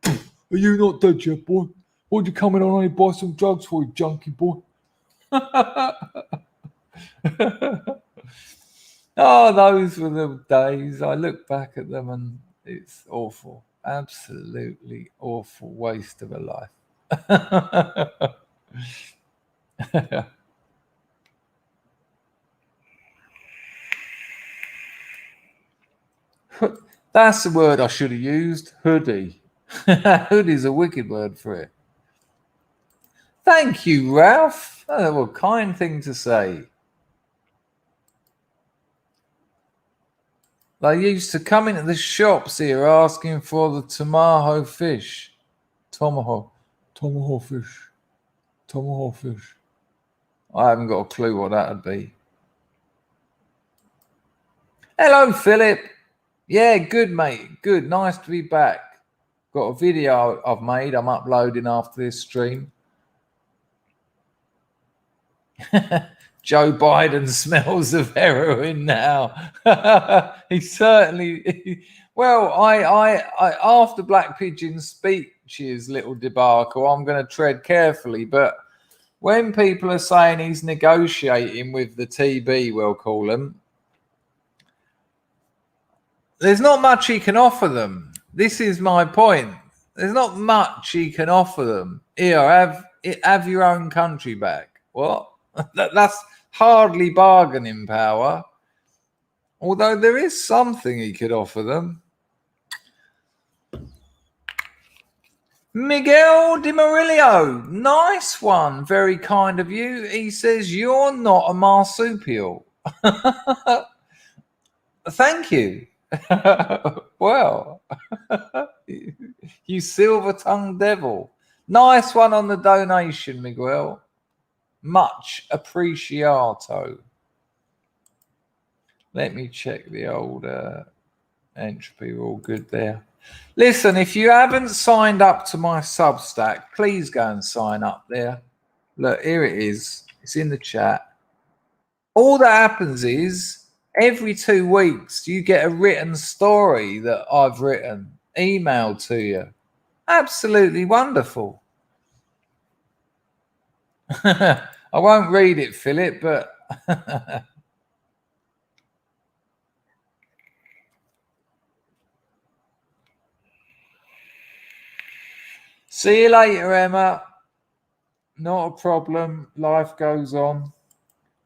"Are you not dead yet, boy? Why'd you come in on only buy some drugs for you, junkie boy?" Oh, those were the days. I look back at them and it's awful. Absolutely awful waste of a life. That's the word I should have used. Hoodie. Hoodie's a wicked word for it. Thank you, Ralph. Oh, what a kind thing to say. They used to come into the shops here asking for the Tamaho fish. Tomahawk fish. Tomahawk fish. I haven't got a clue what that would be. Hello, Philip. Yeah, good, mate. Good. Nice to be back. Got a video I've made. I'm uploading after this stream. Joe Biden smells of heroin now. He certainly. Well, I after Black Pigeon's speech's little debacle, I'm going to tread carefully. But when people are saying he's negotiating with the TB, we'll call them, there's not much he can offer them. This is my point. There's not much he can offer them. Here, have your own country back. What? That's hardly bargaining power. Although there is something he could offer them. Miguel Di Murillo, nice one. Very kind of you. He says, you're not a marsupial. Thank you. Well, you silver-tongued devil. Nice one on the donation, Miguel. Much appreciato. Let me check the old entropy. We're all good there. Listen, if you haven't signed up to my Substack, please go and sign up there. Look, here it is. It's in the chat. All that happens is every 2 weeks you get a written story that I've written, emailed to you. Absolutely wonderful. I won't read it, Philip, but see you later, Emma. Not a problem. Life goes on.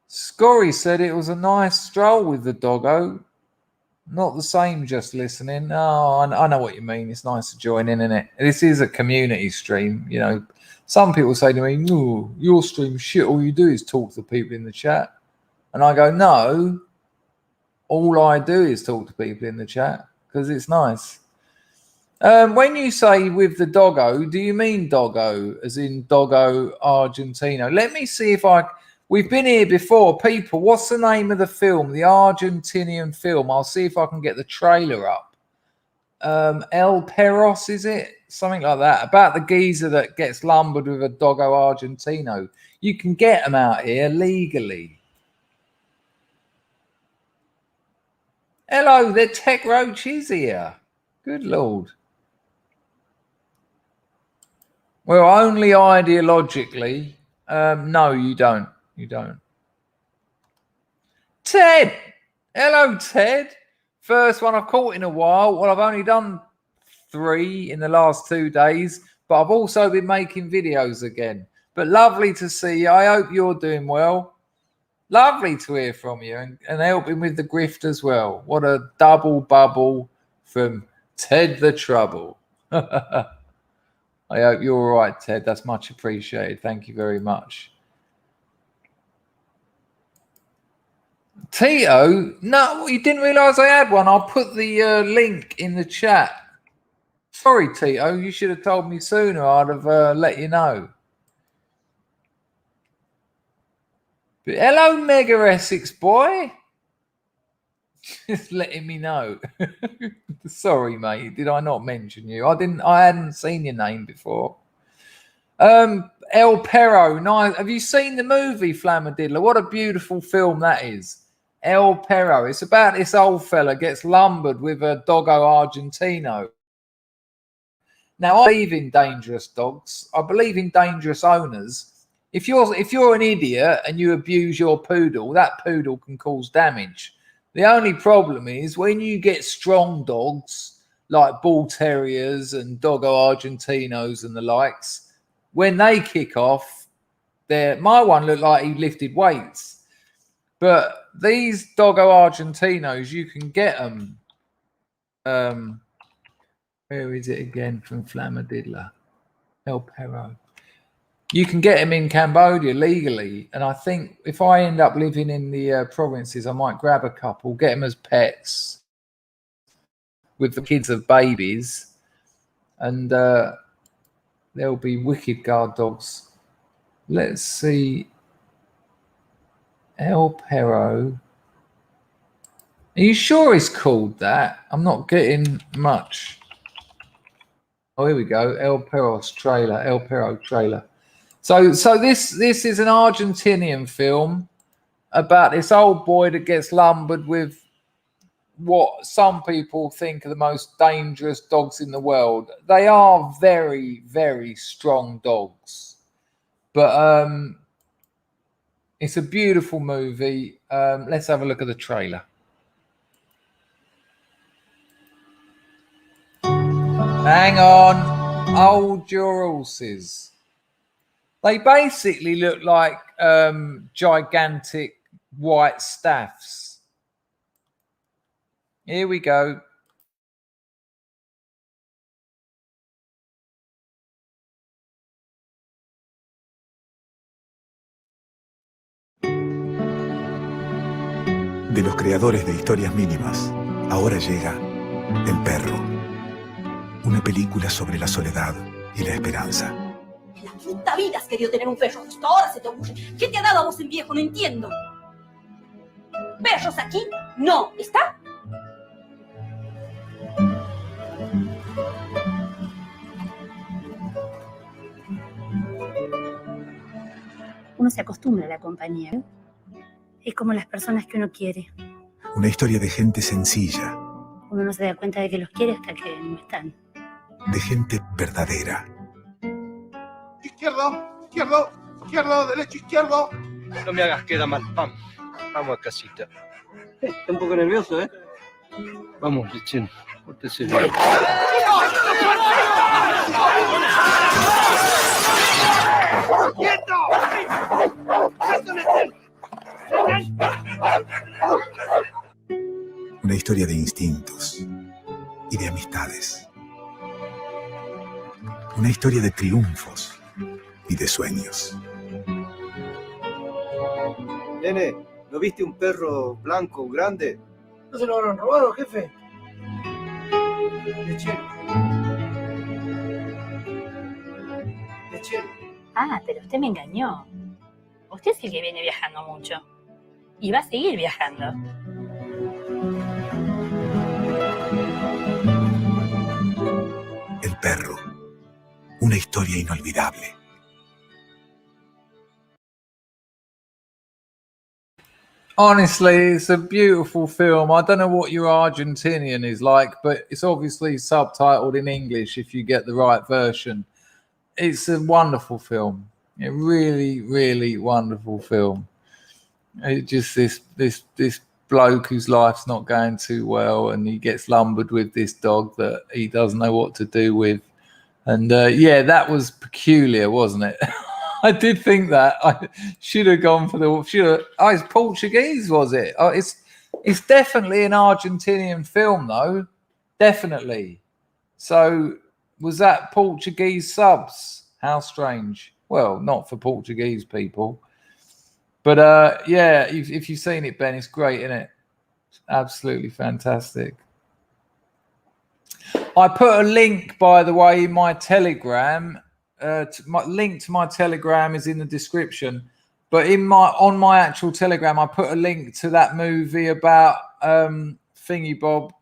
Scorry said it was a nice stroll with the doggo. Not the same just listening. Oh, I know what you mean. It's nice to join in, isn't it? This is a community stream. You know, some people say to me, no, your stream's shit. All you do is talk to people in the chat. And I go, no, all I do is talk to people in the chat because it's nice. When you say with the doggo, do you mean doggo as in Doggo Argentino? Let me see if we've been here before. People, what's the name of the film? The Argentinian film. I'll see if I can get the trailer up. El Perros, is it? Something like that. About the geezer that gets lumbered with a Doggo Argentino. You can get them out here legally. Hello, the Tech Roach is here. Good Lord. Well, only ideologically. No, you don't. You don't. Ted. Hello, Ted. First one I've caught in a while. Well, I've only done 3 in the last 2 days, but I've also been making videos again. But lovely to see you. I hope you're doing well. Lovely to hear from you and helping with the grift as well. What a double bubble from Ted the Trouble. I hope you're all right, Ted. That's much appreciated. Thank you very much. Tito, no, you didn't realise I had one. I'll put the link in the chat. Sorry, Tito, you should have told me sooner. I'd have let you know. But hello, Mega Essex boy. Just letting me know. Sorry, mate. Did I not mention you? I hadn't seen your name before. El Perro. Nice. Have you seen the movie Flamadilla? What a beautiful film that is. El Perro. It's about this old fella gets lumbered with a Doggo Argentino. Now, I believe in dangerous dogs. I believe in dangerous owners. If you're an idiot and you abuse your poodle, that poodle can cause damage. The only problem is when you get strong dogs like bull terriers and Doggo Argentinos and the likes, when they kick off, my one looked like he lifted weights. But these Doggo Argentinos, you can get them. Where is it again from Flamadilla? El Perro. You can get them in Cambodia legally. And I think if I end up living in the provinces, I might grab a couple, get them as pets with the kids of babies. And there'll be wicked guard dogs. Let's see. El Perro. Are you sure it's called that? I'm not getting much. Oh, here we go. El Perro's trailer. El Perro trailer. So this is an Argentinian film about this old boy that gets lumbered with what some people think are the most dangerous dogs in the world. They are very, very strong dogs. But it's a beautiful movie. Let's have a look at the trailer. Hang on. Hold your horses. They basically look like gigantic white staffs. Here we go. De los creadores de Historias Mínimas, ahora llega El Perro, una película sobre la soledad y la esperanza. En la puta vida has querido tener un perro, justo ahora se te ocurre. ¿Qué te ha dado a vos en viejo? No entiendo. ¿Perros aquí? No, ¿está? Uno se acostumbra a la compañía. Es como las personas que uno quiere. Una historia de gente sencilla. Uno no se da cuenta de que los quiere hasta que no están. De gente verdadera. Izquierdo, izquierdo, izquierdo, derecho, izquierdo. No me hagas queda mal, vamos a casita. Está un poco nervioso, ¿eh? Vamos, Lichen, pórtese bien. ¡Quieto! Una historia de instintos y de amistades. Una historia de triunfos y de sueños. Nene, ¿no viste un perro blanco grande? ¿No se lo habrán robado, jefe? Lichen. Ah, pero usted me engañó. Usted es el que viene viajando mucho. Y va a seguir viajando. El Perro. Una historia inolvidable. Honestly, it's a beautiful film. I don't know what your Argentinian is like, but it's obviously subtitled in English if you get the right version. It's a wonderful film. A really, really wonderful film. It just this bloke whose life's not going too well, and he gets lumbered with this dog that he doesn't know what to do with. And yeah, that was peculiar, wasn't it? I did think that. I should have gone for the. Oh, it's Portuguese, was it? Oh, it's definitely an Argentinian film, though. Definitely. So was that Portuguese subs? How strange. Well, not for Portuguese people. But yeah, if you've seen it, Ben, it's great, isn't it? It's absolutely fantastic. I put a link, by the way, in my Telegram. Link to my Telegram is in the description. But on my actual Telegram, I put a link to that movie about Thingy Bob,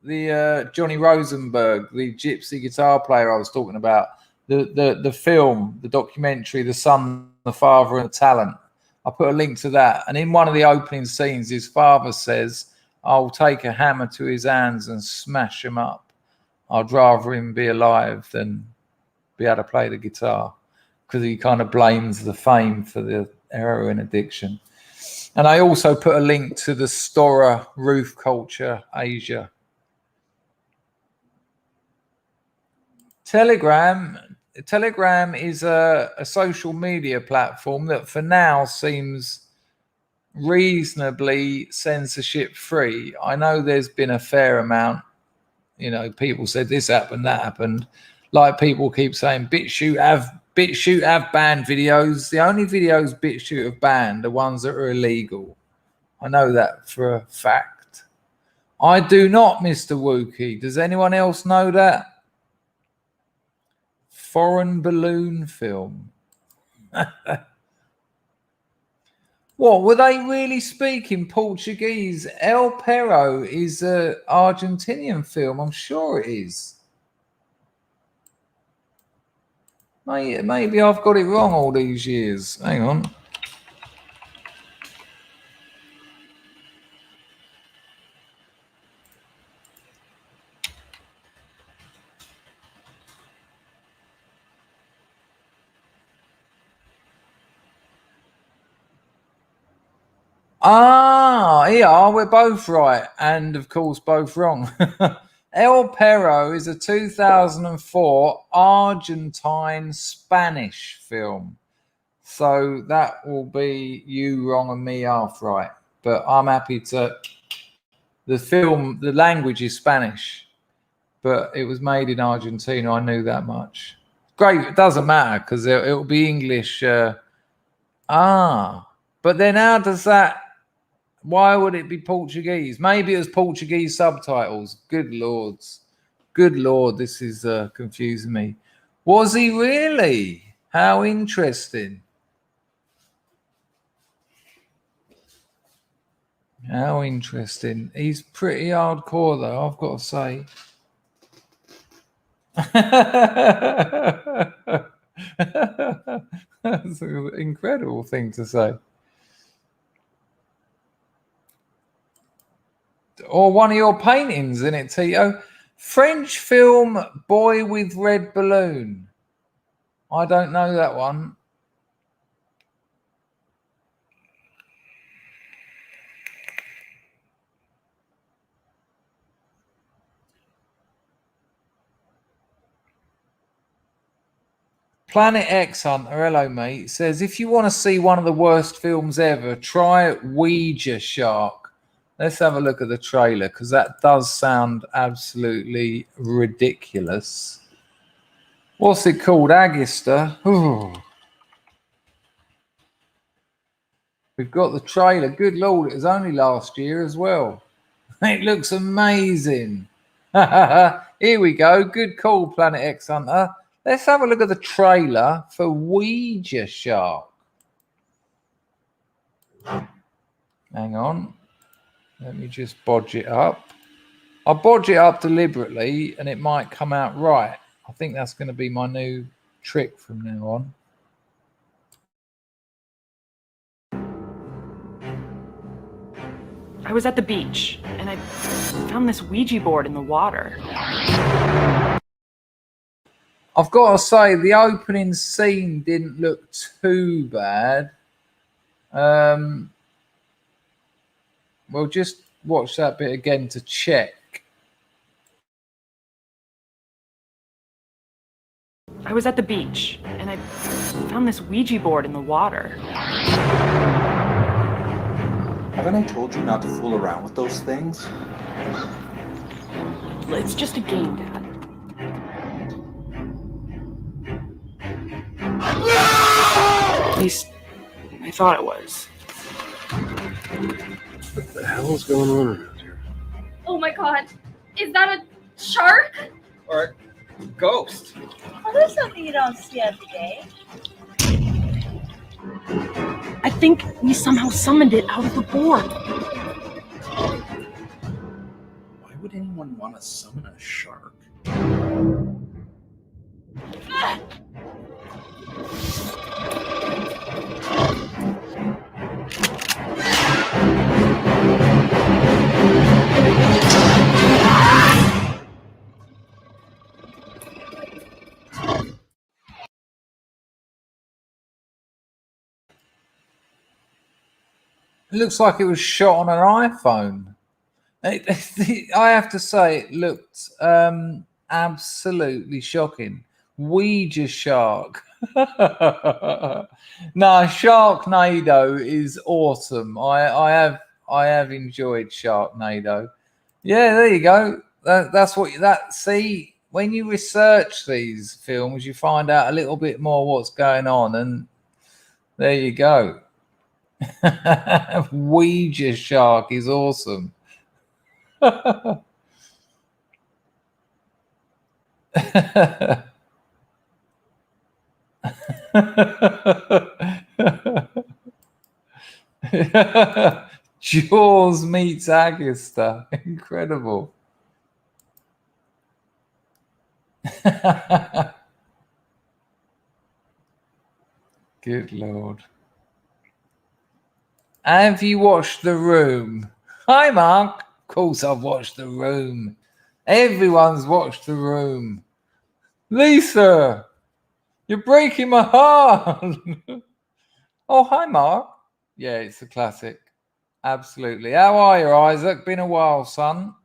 the Johnny Rosenberg, the gypsy guitar player I was talking about. The film, the documentary, The Son, the Father, and the Talent. I put a link to that. And in one of the opening scenes, his father says, "I'll take a hammer to his hands and smash him up. I'd rather him be alive than be able to play the guitar," because he kind of blames the fame for the heroin addiction. And I also put a link to the Stora Roof Culture Asia. Telegram is a social media platform that for now seems reasonably censorship free. I know there's been a fair amount, people said this happened, that happened. Like people keep saying BitChute have banned videos. The only videos BitChute have banned are ones that are illegal. I know that for a fact. I do not, Mr. Wookie. Does anyone else know that? foreign balloon film. What, were they really speaking Portuguese? El Perro is an Argentinian film. I'm sure it is. Maybe I've got it wrong all these years. Hang on. Ah, yeah, we're both right, and of course both wrong. El Perro is a 2004 Argentine Spanish film. So that will be you wrong and me half right. But I'm happy to... the language is Spanish, but it was made in Argentina. I knew that much. Great, it doesn't matter because it'll be English. But then how does that... Why would it be Portuguese? Maybe it was Portuguese subtitles. Good lords. Good lord, this is confusing me. Was he really? How interesting. How interesting. He's pretty hardcore, though, I've got to say. That's an incredible thing to say. Or one of your paintings, isn't it, Tito? French film Boy with Red Balloon. I don't know that one. Planet X Hunter, hello mate, says if you want to see one of the worst films ever, try Ouija Shark. Let's have a look at the trailer because that does sound absolutely ridiculous. What's it called? Agister? Ooh. We've got the trailer. Good lord, it was only last year as well. It looks amazing. Here we go. Good call, Planet X Hunter. Let's have a look at the trailer for Ouija Shark. Hang on. Let me just bodge it up. I'll bodge it up deliberately and it might come out right. I think that's going to be my new trick from now on. I was at the beach and I found this Ouija board in the water. I've got to say, the opening scene didn't look too bad. We'll just watch that bit again to check. I was at the beach and I found this Ouija board in the water. Haven't I told you not to fool around with those things? It's just a game, Dad. At least, I thought it was. What the hell is going on around here? Oh my god. Is that a shark? Or a ghost? Oh, there's something you don't see every day. I think we somehow summoned it out of the board. Why would anyone want to summon a shark? It looks like it was shot on an iPhone. I have to say, it looked absolutely shocking. Ouija Shark. No, Sharknado is awesome. I have enjoyed Sharknado. Yeah, there you go. That's what see, when you research these films, you find out a little bit more what's going on, and there you go. Ouija Shark is awesome. Jaws meets Agatha. Incredible. Good Lord. Have you watched The Room? Hi, Mark. Of course I've watched The Room. Everyone's watched The Room. Lisa, you're breaking my heart. Oh, hi, Mark. Yeah, it's a classic. Absolutely. How are you, Isaac? Been a while, son.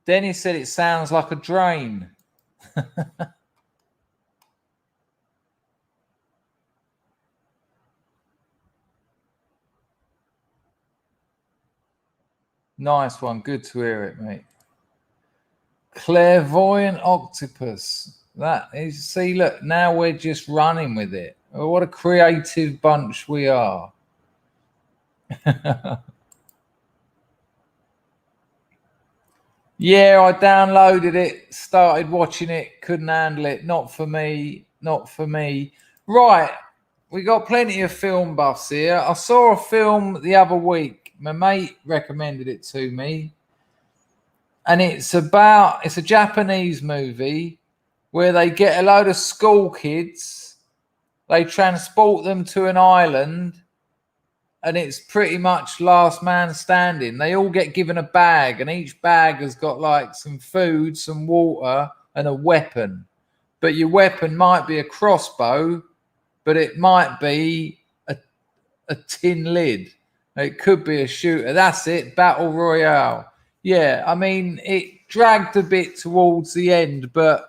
Dennis said it sounds like a drain. Nice one. Good to hear it, mate. Clairvoyant octopus. That is, see, look, now we're just running with it. Oh, what a creative bunch we are. Yeah, I downloaded it, started watching it, couldn't handle it. Not for me. Not for me. Right. We got plenty of film buffs here. I saw a film the other week. My mate recommended it to me. And it's a Japanese movie where they get a load of school kids, they transport them to an island, and it's pretty much last man standing. They all get given a bag, and each bag has got like some food, some water, and a weapon. But your weapon might be a crossbow, but it might be a tin lid. It could be a shooter. That's it, Battle Royale. Yeah, I mean, it dragged a bit towards the end, but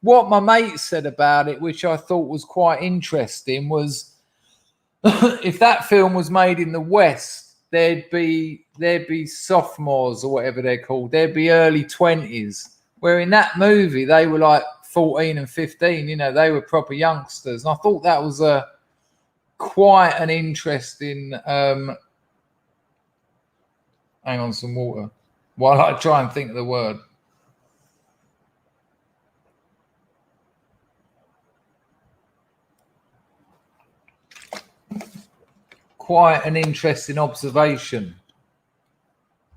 what my mate said about it, which I thought was quite interesting, was if that film was made in the West, there'd be sophomores or whatever they're called. There'd be early 20s. Where in that movie, they were like 14 and 15. You know, they were proper youngsters. And I thought that was quite an interesting. Hang on, some water. While I try and think of the word. Quite an interesting observation.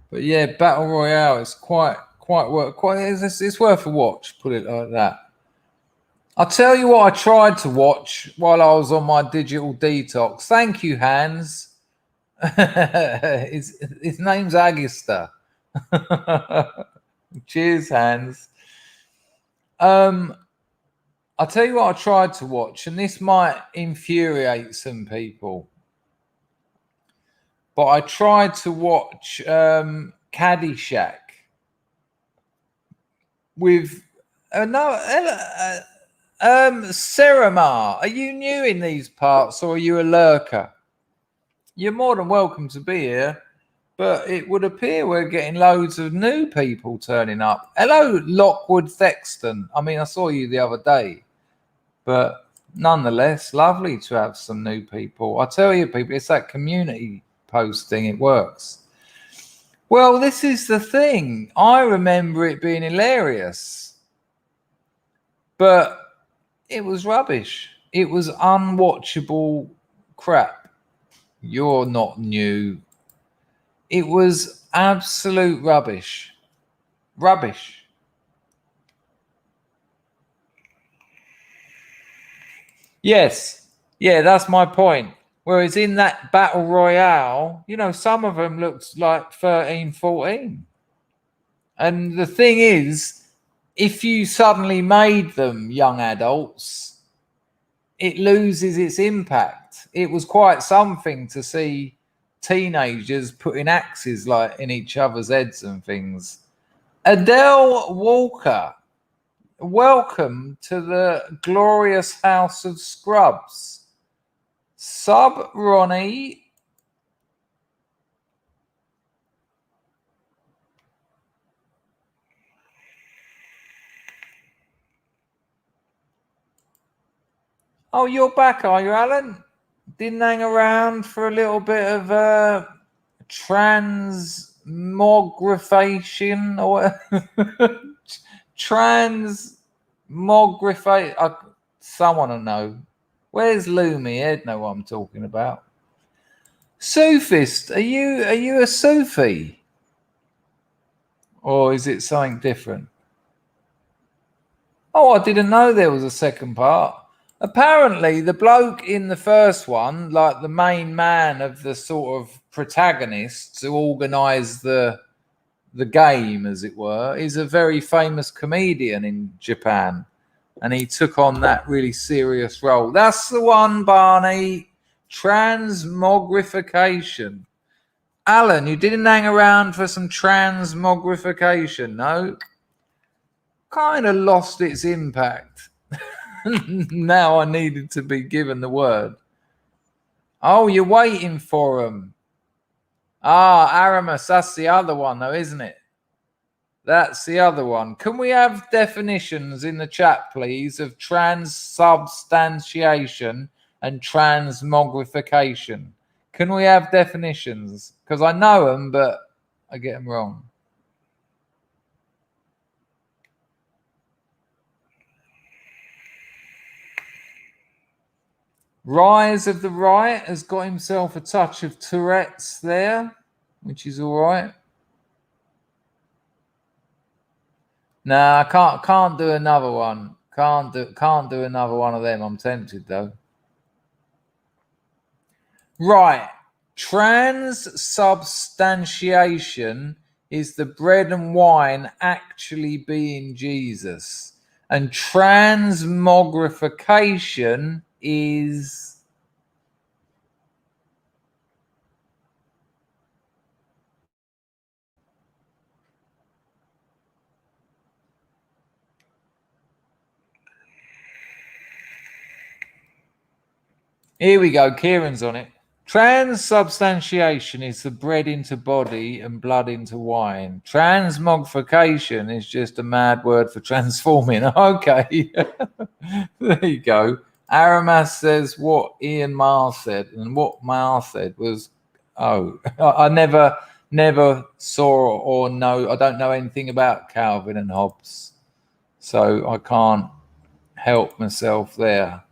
But yeah, Battle Royale is it's worth a watch, put it like that. I'll tell you what I tried to watch while I was on my digital detox. Thank you, Hans. His name's Agista. Cheers, Hans. I'll tell you what I tried to watch, and this might infuriate some people. But I tried to watch Caddyshack with Seramar. Are you new in these parts, or are you a lurker? You're more than welcome to be here, but it would appear we're getting loads of new people turning up. Hello, Lockwood Thexton. I mean, I saw you the other day, but nonetheless, lovely to have some new people. I tell you, people, it's that community posting, it works. Well, this is the thing. I remember it being hilarious, but it was rubbish. It was unwatchable crap. You're not new. It was absolute rubbish. Rubbish. Yes. Yeah, that's my point. Whereas in that Battle Royale, you know, some of them looked like 13, 14. And the thing is, if you suddenly made them young adults, it loses its impact. It was quite something to see teenagers putting axes like in each other's heads and things. Adele Walker, welcome to the glorious house of Scrubs. Sub Ronnie. Oh, you're back, are you, Alan? didn't hang around for a little bit of transmogrification or transmogrify. Someone will know. Where's Lumi? He'd know what I'm talking about. Sufist, are you a Sufi? Or is it something different? Oh, I didn't know there was a second part. Apparently, the bloke in the first one, like the main man of the sort of protagonists who organise the game, as it were, is a very famous comedian in Japan. And he took on that really serious role. That's the one, Barney. Transmogrification. Alan, you didn't hang around for some transmogrification, no? Kind of lost its impact. Now I needed to be given the word. Oh, you're waiting for them. Aramis, that's the other one though, isn't it? That's the other one. Can we have definitions in the chat, please, of transubstantiation and transmogrification? Can we have definitions? Because I know them, but I get them wrong. Rise of the Right has got himself a touch of Tourette's there, which is all right. Nah, can't do another one. Can't do another one of them. I'm tempted though. Right. Transubstantiation is the bread and wine actually being Jesus. And transmogrification is... Here we go. Kieran's on it. Transubstantiation is the bread into body and blood into wine. Transmogrification is just a mad word for transforming. Okay. There you go. Aramas says what Ian Marr said, and what Marr said was, I never saw or know. I don't know anything about Calvin and Hobbes, so I can't help myself there.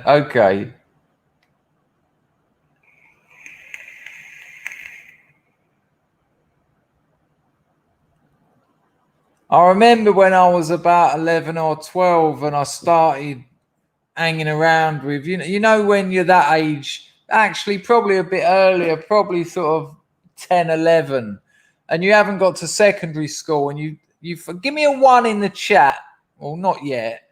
Okay. I remember when I was about 11 or 12 and I started hanging around with, you know, when you're that age, actually probably a bit earlier, probably sort of 10, 11, and you haven't got to secondary school, and you give me a 1 in the chat. Well, not yet.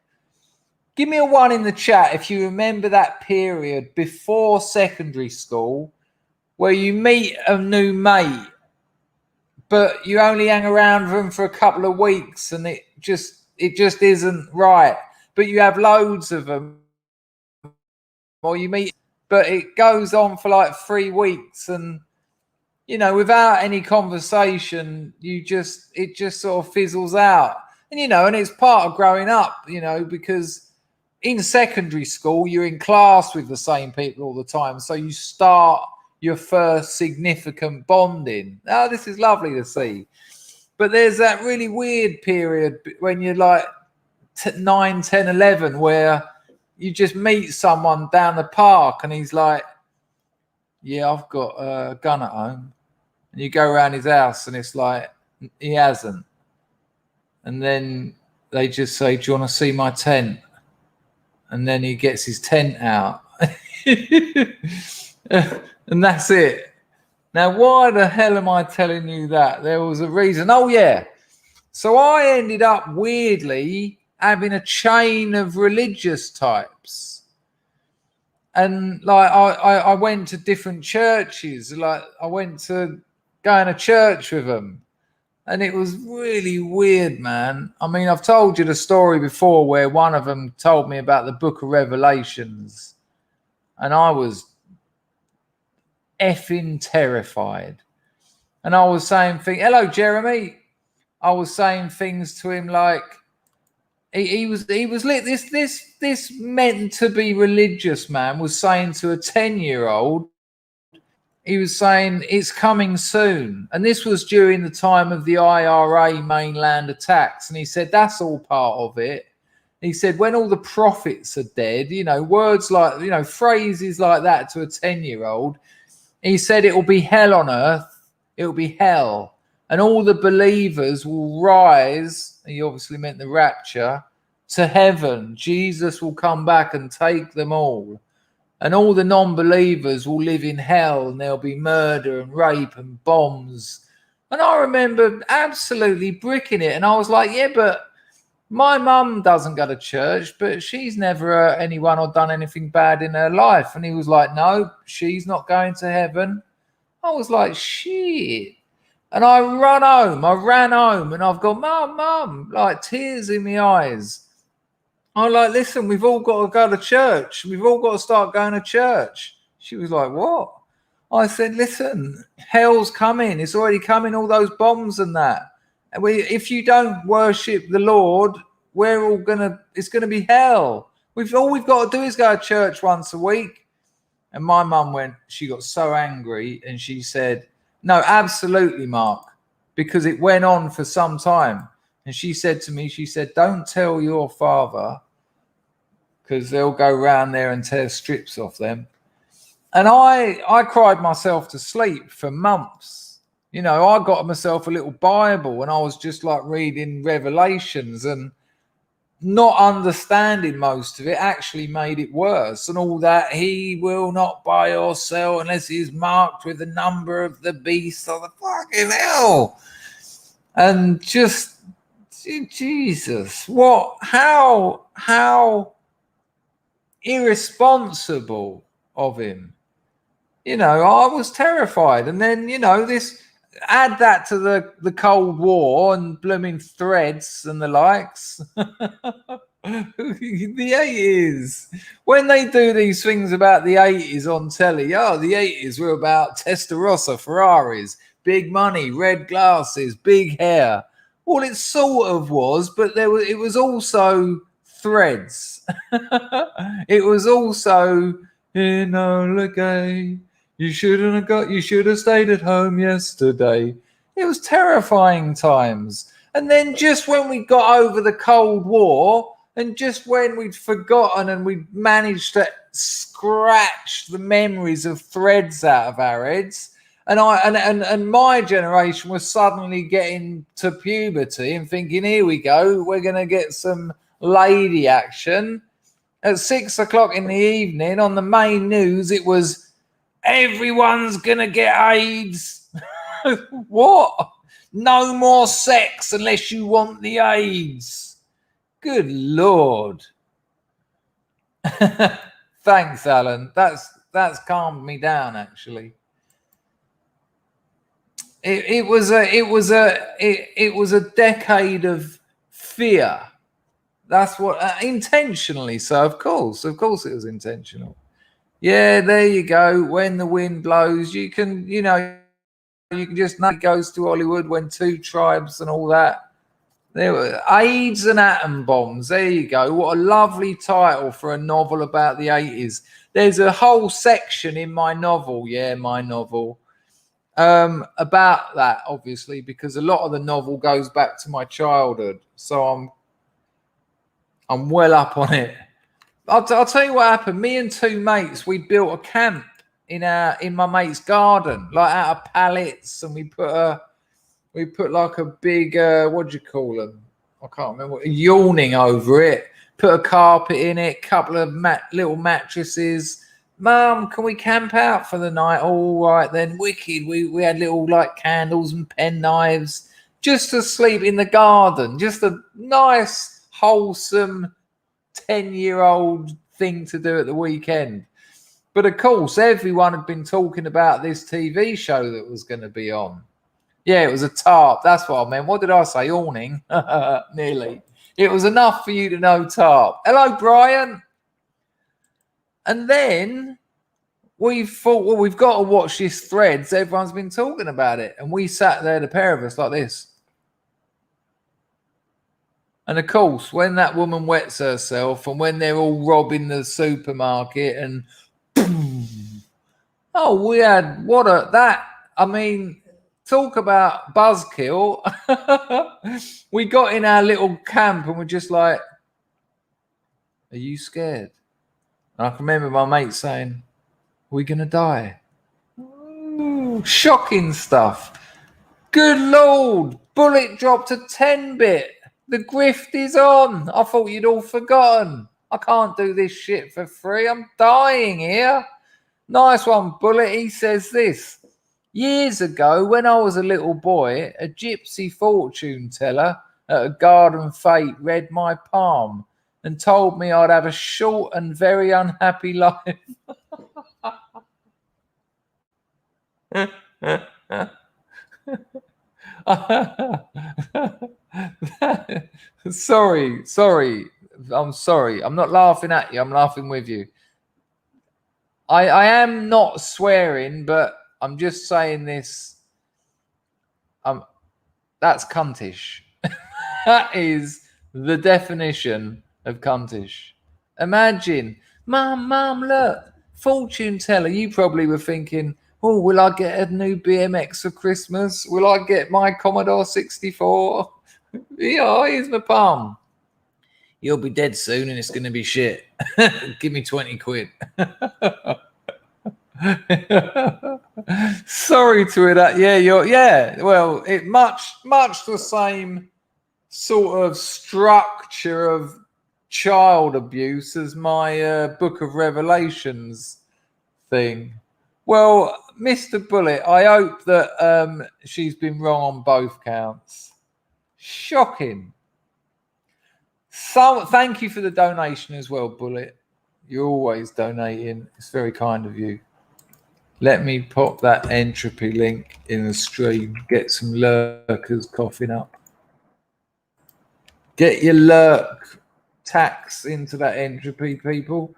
Give me a 1 in the chat if you remember that period before secondary school where you meet a new mate, but you only hang around with them for a couple of weeks and it just isn't right. But you have loads of them, or you meet, but it goes on for like 3 weeks, and you know, without any conversation, it just sort of fizzles out. And you know, and it's part of growing up, you know, because in secondary school you're in class with the same people all the time, so you start your first significant bonding. Oh, this is lovely to see. But there's that really weird period when you're like 9, 10, 11, where you just meet someone down the park and he's like, yeah, I've got a gun at home. And you go around his house and it's like, he hasn't. And then they just say, do you want to see my tent? And then he gets his tent out. And that's it. Now, why the hell am I telling you that? There was a reason. Oh, yeah. So I ended up weirdly having a chain of religious types. And like I went to different churches. Like I went to going to church with them. And it was really weird, man. I mean, I've told you the story before where one of them told me about the book of Revelations. And I was effing terrified. And I was saying, hello, Jeremy. I was saying things to him like he was lit. This meant to be religious man was saying to a 10-year-old, he was saying it's coming soon. And this was during the time of the IRA mainland attacks. And he said that's all part of it. He said when all the prophets are dead, you know, words like, you know, phrases like that to a 10-year-old, he said it will be hell on earth. It will be hell. And all the believers will rise. He obviously meant the rapture to heaven. Jesus will come back and take them all. And all the non-believers will live in hell, and there'll be murder and rape and bombs. And I remember absolutely bricking it. And I was like, yeah, but my mum doesn't go to church, but she's never hurt anyone or done anything bad in her life. And he was like, no, she's not going to heaven. I was like, shit. And I ran home, and I've got, mum, like tears in my eyes. I'm like, listen, we've all got to go to church. We've all got to start going to church. She was like, what? I said, listen, hell's coming. It's already coming, all those bombs and that. And if you don't worship the Lord, it's going to be hell. All we've got to do is go to church once a week. And my mum she got so angry, and she said, no, absolutely, Mark, because it went on for some time. And she said to me, don't tell your father, because they'll go round there and tear strips off them. And I cried myself to sleep for months. You know, I got myself a little Bible, and I was just like reading Revelations, and not understanding most of it actually made it worse. And all that, he will not buy or sell unless he's marked with the number of the beast or the fucking hell. And just, Jesus, how irresponsible of him. You know, I was terrified. And then, you know, add that to the Cold War and blooming threads and the likes. The 80s. When they do these things about the 80s on telly, the 80s were about Testarossa, Ferraris, big money, red glasses, big hair. Well, it sort of was, but it was also threads. It was also, you should have stayed at home yesterday. It was terrifying times. And then just when we got over the Cold War, and just when we'd forgotten and we'd managed to scratch the memories of threads out of our heads, and my generation was suddenly getting to puberty and thinking, here we go, we're going to get some lady action. At 6 o'clock in the evening on the main news, it was, everyone's going to get AIDS. What? No more sex unless you want the AIDS. Good Lord. Thanks, Alan. That's calmed me down, actually. It was a decade of fear. That's what intentionally. So of course it was intentional. Yeah, there you go. When the wind blows, you can just know it goes to Hollywood when two tribes and all that. There were AIDS and atom bombs. There you go. What a lovely title for a novel about the 80s. There's a whole section in my novel, about that, obviously, because a lot of the novel goes back to my childhood. So I'm well up on it. I'll tell you what happened. Me and two mates, we built a camp in my mate's garden, like out of pallets, and we put like a big, what do you call them? I can't remember. Yawning over it. Put a carpet in it, couple of little mattresses. Mum, can we camp out for the night? All right then, wicked. We had little like candles and pen knives just to sleep in the garden. Just a nice, wholesome 10-year-old thing to do at the weekend. But of course, everyone had been talking about this TV show that was going to be on. Yeah, it was a tarp. That's what I meant. What did I say? Awning? Nearly. It was enough for you to know tarp. Hello, Brian. And then we thought, well, we've got to watch this Threads. Everyone's been talking about it. And we sat there, the pair of us, like this. And of course, when that woman wets herself and when they're all robbing the supermarket and oh, we had I mean, talk about buzzkill. We got in our little camp and we're just like, are you scared? And I can remember my mate saying, are we going to die? Ooh, shocking stuff. Good Lord, bullet dropped to 10-bit. The grift is on. I thought you'd all forgotten. I can't do this shit for free. I'm dying here. Nice one, Bullet. He says this. Years ago, when I was a little boy, a gypsy fortune teller at a garden fete read my palm and told me I'd have a short and very unhappy life. Sorry. I'm sorry. I'm not laughing at you. I'm laughing with you. I am not swearing, but I'm just saying this. That's cuntish. That is the definition of cuntish. Imagine, Mum, look, fortune teller. You probably were thinking, oh, will I get a new BMX for Christmas? Will I get my Commodore 64? Yeah, here's my palm. You'll be dead soon and it's going to be shit. Give me 20 quid. Sorry to hear that. Well, it much the same sort of structure of child abuse as my Book of Revelations thing. Well, Mr. Bullet, I hope that she's been wrong on both counts. Shocking. So, thank you for the donation as well, Bullet. You're always donating. It's very kind of you. Let me pop that entropy link in the stream. Get some lurkers coughing up. Get your lurk tax into that entropy, people.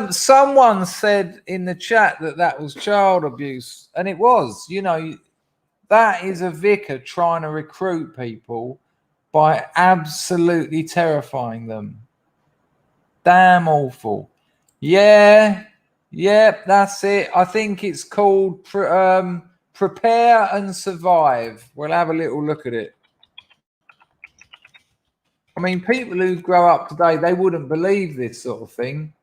Someone said in the chat that was child abuse, and it was. You know, that is a vicar trying to recruit people by absolutely terrifying them. Damn awful. Yeah, that's it. I think it's called Prepare and Survive. We'll have a little look at it. I mean, people who grow up today, they wouldn't believe this sort of thing,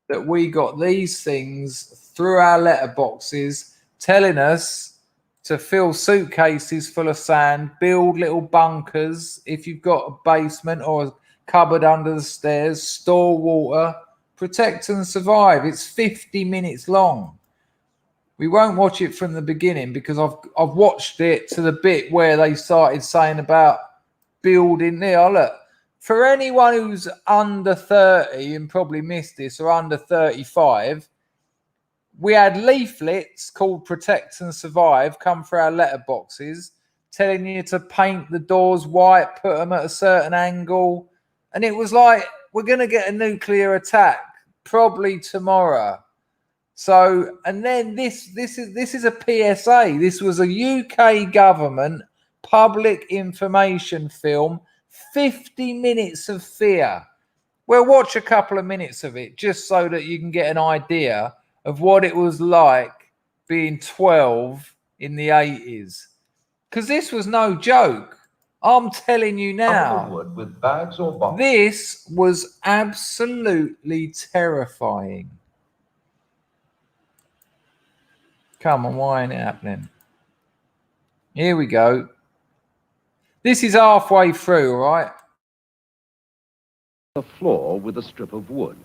that we got these things through our letterboxes telling us to fill suitcases full of sand, build little bunkers if you've got a basement or a cupboard under the stairs, store water, protect and survive. It's 50 minutes long. We won't watch it from the beginning because I've watched it to the bit where they started saying about building there. Oh, look, for anyone who's under 30 and probably missed this or under 35, we had leaflets called Protect and Survive come through our letterboxes telling you to paint the doors white, put them at a certain angle. And it was like, we're going to get a nuclear attack probably tomorrow. So, and then this is a PSA. This was a UK government public information film, 50 minutes of fear. Well, watch a couple of minutes of it just so that you can get an idea of what it was like being 12 in the 80s. Because this was no joke. I'm telling you now, with bags or boxes. This was absolutely terrifying. Come on, why ain't it happening? Here we go. This is halfway through, all right? The floor with a strip of wood,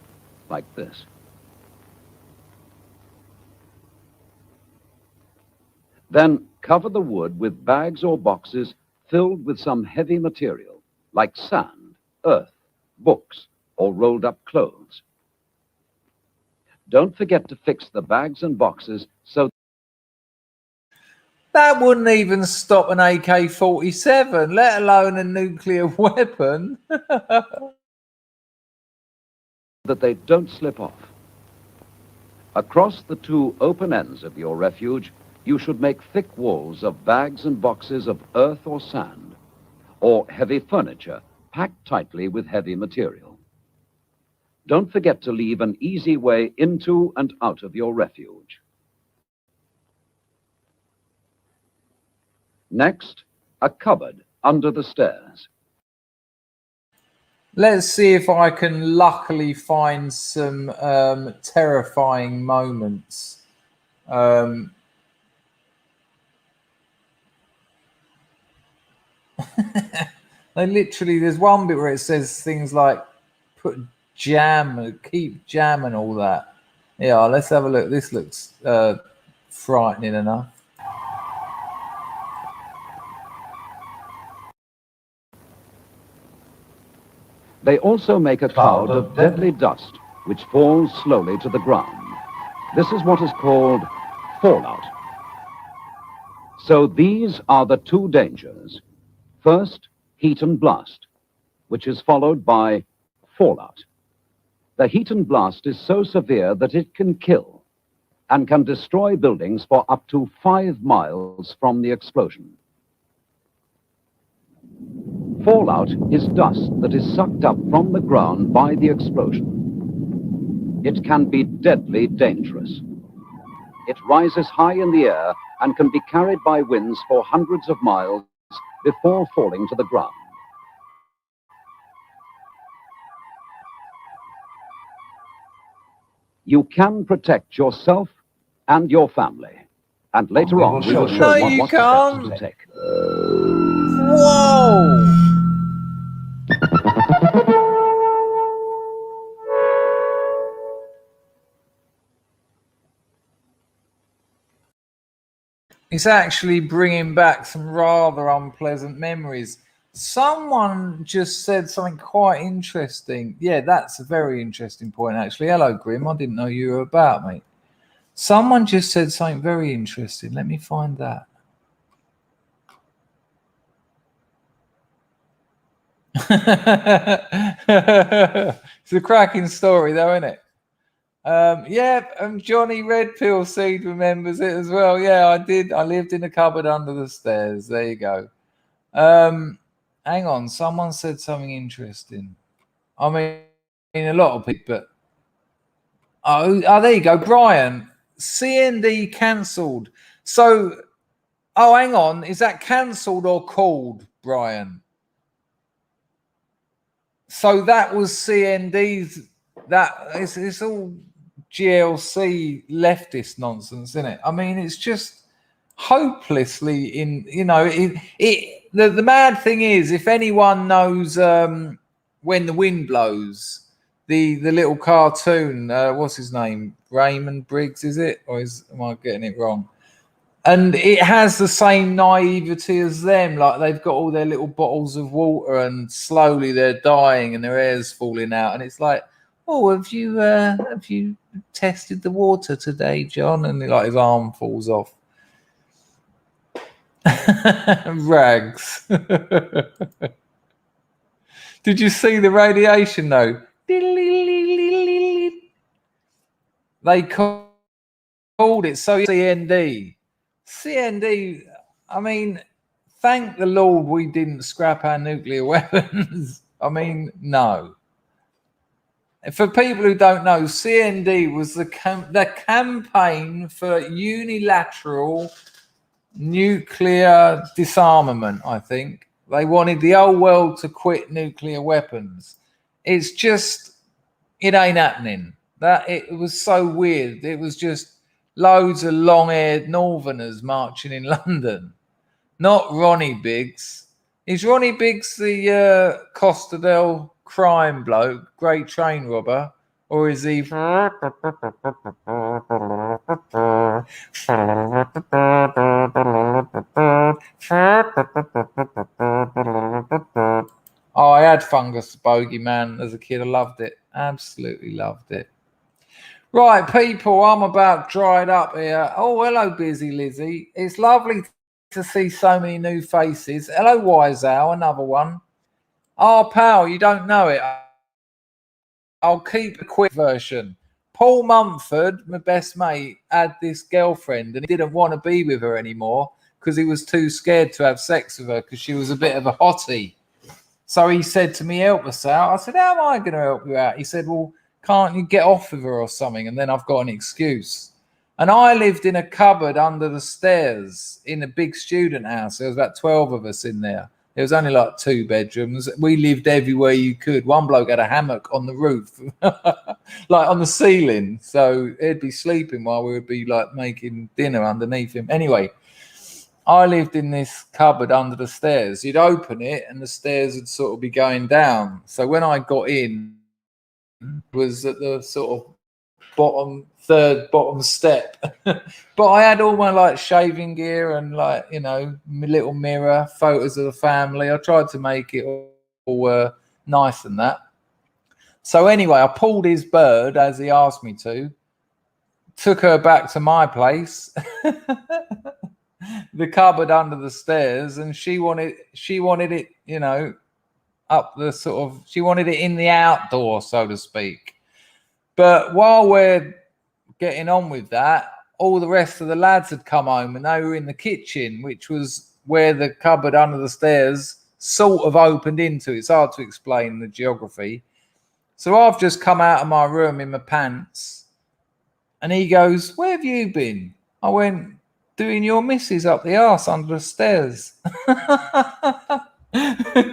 like this. Then cover the wood with bags or boxes filled with some heavy material, like sand, earth, books, or rolled up clothes. Don't forget to fix the bags and boxes so that wouldn't even stop an AK-47, let alone a nuclear weapon. that they don't slip off. Across the two open ends of your refuge, you should make thick walls of bags and boxes of earth or sand, or heavy furniture packed tightly with heavy material. Don't forget to leave an easy way into and out of your refuge. Next, a cupboard under the stairs. Let's see if I can luckily find some terrifying moments. They literally, there's one bit where it says things like put jam, keep jam and all that. Yeah, let's have a look. This looks frightening enough. They also make a cloud of deadly dust which falls slowly to the ground. This is what is called fallout. So these are the two dangers. First, heat and blast, which is followed by fallout. The heat and blast is so severe that it can kill and can destroy buildings for up to 5 miles from the explosion. Fallout is dust that is sucked up from the ground by the explosion. It can be deadly dangerous. It rises high in the air and can be carried by winds for hundreds of miles before falling to the ground. You can protect yourself and your family. And later on, we will show you what steps to take. Whoa! It's actually bringing back some rather unpleasant memories. Someone just said something quite interesting. Yeah, that's a very interesting point, actually. Hello, Grim. I didn't know you were about, mate. Someone just said something very interesting. Let me find that. It's a cracking story, though, isn't it? Johnny Redpill Seed remembers it as well. Yeah, I did. I lived in a cupboard under the stairs. There you go. Hang on. Someone said something interesting. I mean, a lot of people, but oh, there you go. Brian, CND cancelled. So, hang on. Is that cancelled or called, Brian? So that was CND's. It's all GLC leftist nonsense, isn't it? I mean, it's just hopelessly the mad thing is, if anyone knows When the Wind Blows, the little cartoon, what's his name? Raymond Briggs, is it? Or am I getting it wrong? And it has the same naivety as them. Like, they've got all their little bottles of water and slowly they're dying and their hair's falling out. And it's like, oh, have you tested the water today, John? And like his arm falls off. Rags. Did you see the radiation though? They called it so CND. CND, I mean, thank the Lord we didn't scrap our nuclear weapons. I mean, no. For people who don't know, CND was the campaign for unilateral nuclear disarmament, I think. They wanted the whole world to quit nuclear weapons. It's just, it ain't happening. It was so weird. It was just loads of long-haired northerners marching in London. Not Ronnie Biggs. Is Ronnie Biggs the Costa del Crime bloke, great train robber? Or is he... Oh, I had Fungus Bogeyman as a kid. I loved it. Absolutely loved it. Right, people, I'm about dried up here. Oh, hello, Busy Lizzie. It's lovely to see so many new faces. Hello, Wiseow, another one. Oh, pal, you don't know it. I'll keep a quick version. Paul Mumford, my best mate, had this girlfriend and he didn't want to be with her anymore because he was too scared to have sex with her because she was a bit of a hottie. So he said to me, help us out. I said, how am I going to help you out? He said, well, can't you get off with her or something? And then I've got an excuse. And I lived in a cupboard under the stairs in a big student house. There was about 12 of us in there. There was only like 2 bedrooms. We lived everywhere you could. One bloke had a hammock on the roof, like on the ceiling. So he'd be sleeping while we would be like making dinner underneath him. Anyway, I lived in this cupboard under the stairs. You'd open it and the stairs would sort of be going down. So when I got in, it was at the sort of third bottom step. But I had all my like shaving gear and like, you know, my little mirror, photos of the family. I tried to make it all nice and that. So anyway, I pulled his bird as he asked me to, took her back to my place, the cupboard under the stairs, and she wanted it, you know, up the sort of, she wanted it in the outdoor, so to speak. But while we're getting on with that, all the rest of the lads had come home and they were in the kitchen, which was where the cupboard under the stairs sort of opened into. It's hard to explain the geography. So I've just come out of my room in my pants and he goes, where have you been? I went, doing your missus up the arse under the stairs.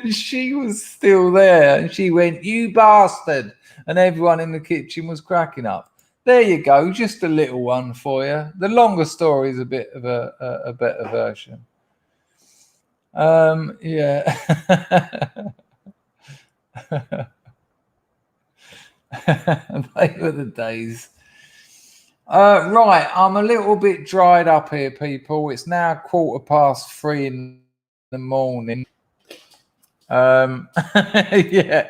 She was still there and she went, you bastard. And everyone in the kitchen was cracking up. There you go, just a little one for you. The longer story is a bit of a better version. Yeah. They were the days. Right, I'm a little bit dried up here, people. It's now 3:15 in the morning. Yeah.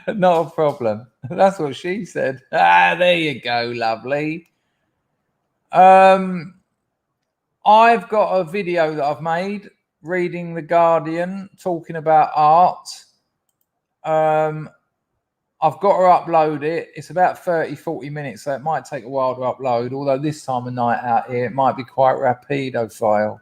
Not a problem. That's what she said. There you go, lovely. I've got a video that I've made reading The Guardian, talking about art. I've got to upload it. It's about 30-40 minutes, so it might take a while to upload, although this time of night out here it might be quite rapido file.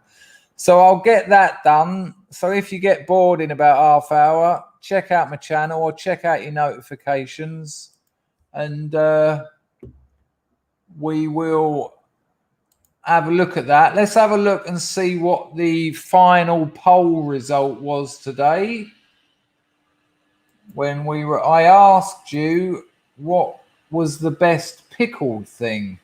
So I'll get that done. So if you get bored in about half hour, check out my channel or check out your notifications, and we will have a look at that. Let's have a look and see what the final poll result was today. When I asked you what was the best pickled thing.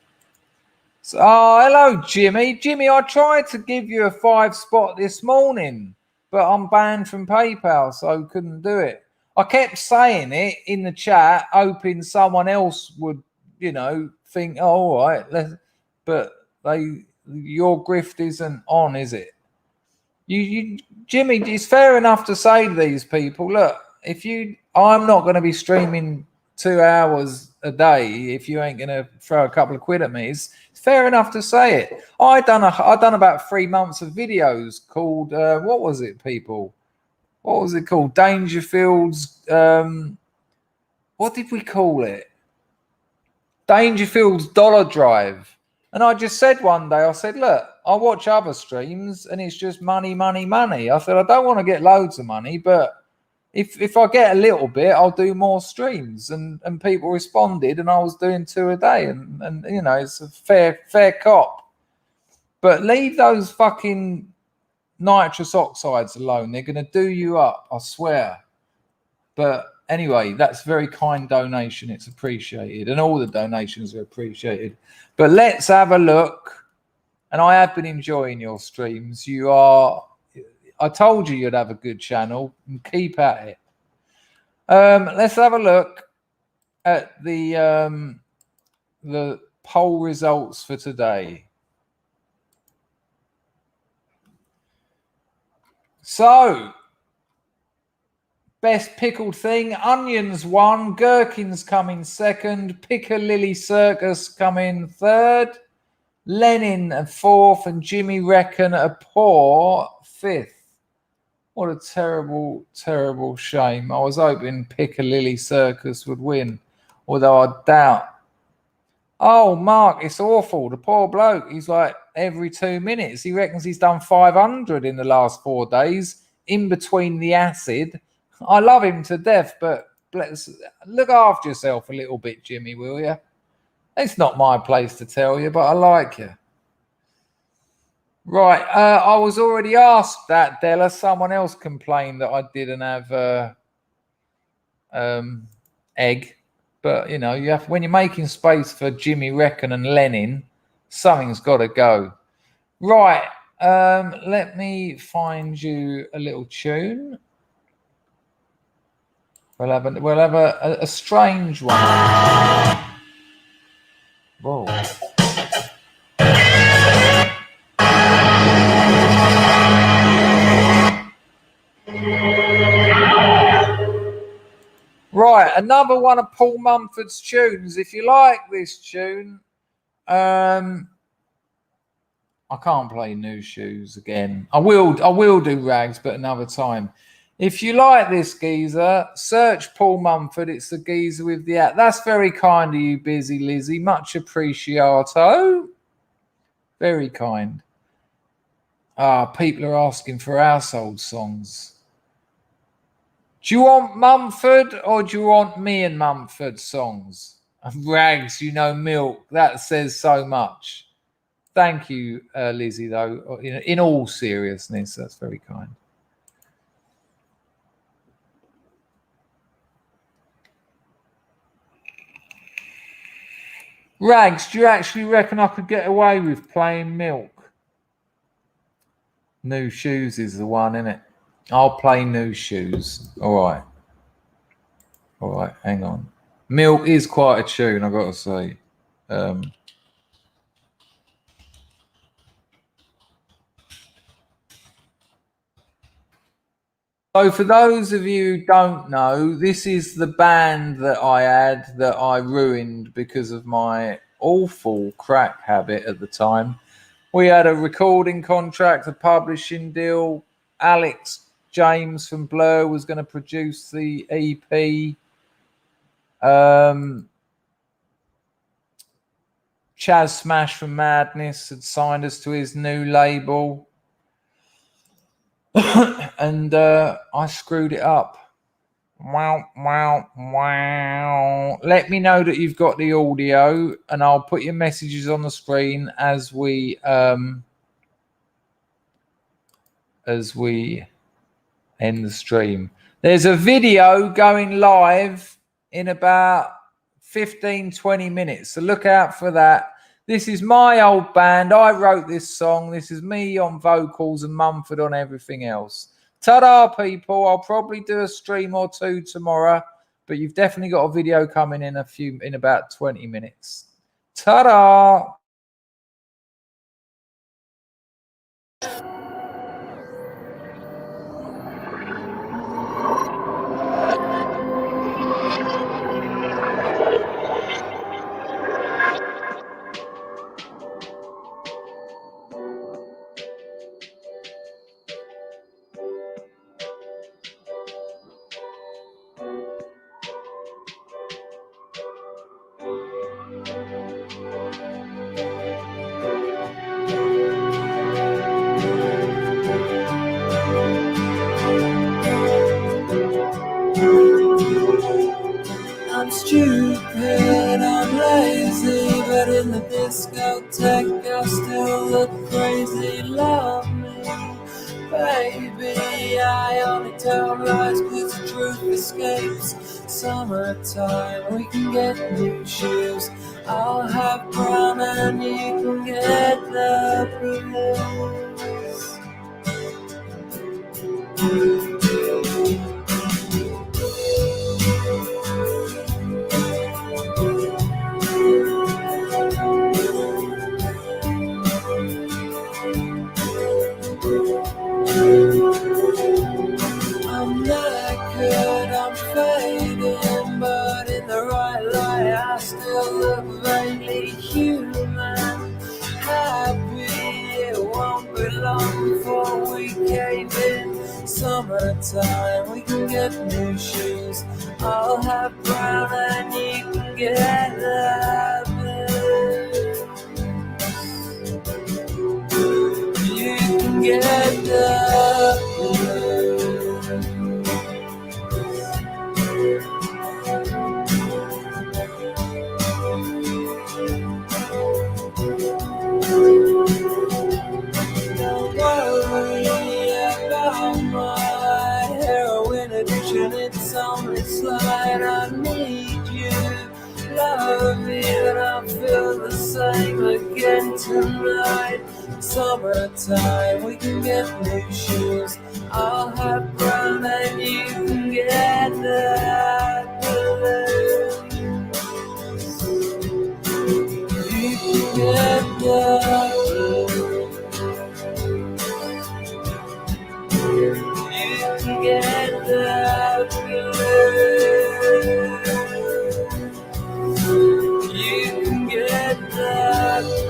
So, hello, Jimmy. Jimmy, I tried to give you a 5 spot this morning, but I'm banned from PayPal, so couldn't do it. I kept saying it in the chat, hoping someone else would, you know, think, oh, all right, but your grift isn't on, is it? You, Jimmy, it's fair enough to say to these people, look, I'm not going to be streaming 2 hours a day if you ain't going to throw a couple of quid at me. It's fair enough to say it. I done about 3 months of videos called what was it, people? What was it called? Dangerfield's. What did we call it? Dangerfield's Dollar Drive. And I just said one day, I said, look, I watch other streams and it's just money, money, money. I said, I don't want to get loads of money, but if I get a little bit, I'll do more streams. And people responded, and I was doing 2 a day. And you know, it's a fair cop. But leave those fucking nitrous oxides alone. They're going to do you up, I swear. But anyway, that's a very kind donation. It's appreciated. And all the donations are appreciated. But let's have a look. And I have been enjoying your streams. I told you you'd have a good channel, and keep at it. Let's have a look at the poll results for today. So, best pickled thing, onions won, gherkins coming second, Piccadilly Circus coming third, Lenin a fourth, and Jimmy Reckon a poor fifth. What a terrible, terrible shame. I was hoping Piccadilly Circus would win, although I doubt. Oh, Mark, it's awful. The poor bloke, he's like every 2 minutes. He reckons he's done 500 in the last 4 days. in between the acid. I love him to death, but let's look after yourself a little bit, Jimmy, will you? It's not my place to tell you, but I like you. Right, I was already asked that, Della. Someone else complained that I didn't have egg. But, you know, you have, when you're making space for Jimmy Reckon and Lenin, something's got to go. Right, let me find you a little tune. We'll have a strange one. Whoa. Right, another one of Paul Mumford's tunes. If you like this tune, I can't play New Shoes again. I will do Rags, but another time. If you like this geezer, search Paul Mumford. It's the geezer with the hat. That's very kind of you, Busy Lizzie. Much appreciato. Very kind. People are asking for household songs. Do you want Mumford or do you want me and Mumford songs? Rags, you know, milk. That says so much. Thank you, Lizzie, though. In all seriousness, that's very kind. Rags, do you actually reckon I could get away with playing milk? New Shoes is the one, isn't it? I'll play New Shoes. All right. All right, hang on. Milk is quite a tune, I've got to say. So for those of you who don't know, this is the band that I had that I ruined because of my awful crack habit at the time. We had a recording contract, a publishing deal. Alex James from Blur was going to produce the EP. Chaz Smash from Madness had signed us to his new label. And I screwed it up. Wow. Let me know that you've got the audio, and I'll put your messages on the screen as we end the stream. There's a video going live in about 15-20 minutes, so look out for that. This is my old band. I wrote this song. This is me on vocals and Mumford on everything else. Ta-da, people. I'll probably do a stream or two tomorrow, but you've definitely got a video coming in in about 20 minutes. Ta-da. I'm stupid, I'm lazy, but in the discotheque I still look crazy. Love me, baby, I only tell lies 'cause the truth escapes. Summertime, we can get new shoes. I'll have brown and you can get the blues. I'm knackered, I'm fading, but in the right light I still look vaguely human. Happy it won't be long before we cave in. Summertime, we can get new shoes. I'll have brown and you can get the blues. You can get the blues. tonight. Summertime, we can get new shoes. I'll have brown and you can get that blue. You can get that blue. You can get that blue. You can get that blue.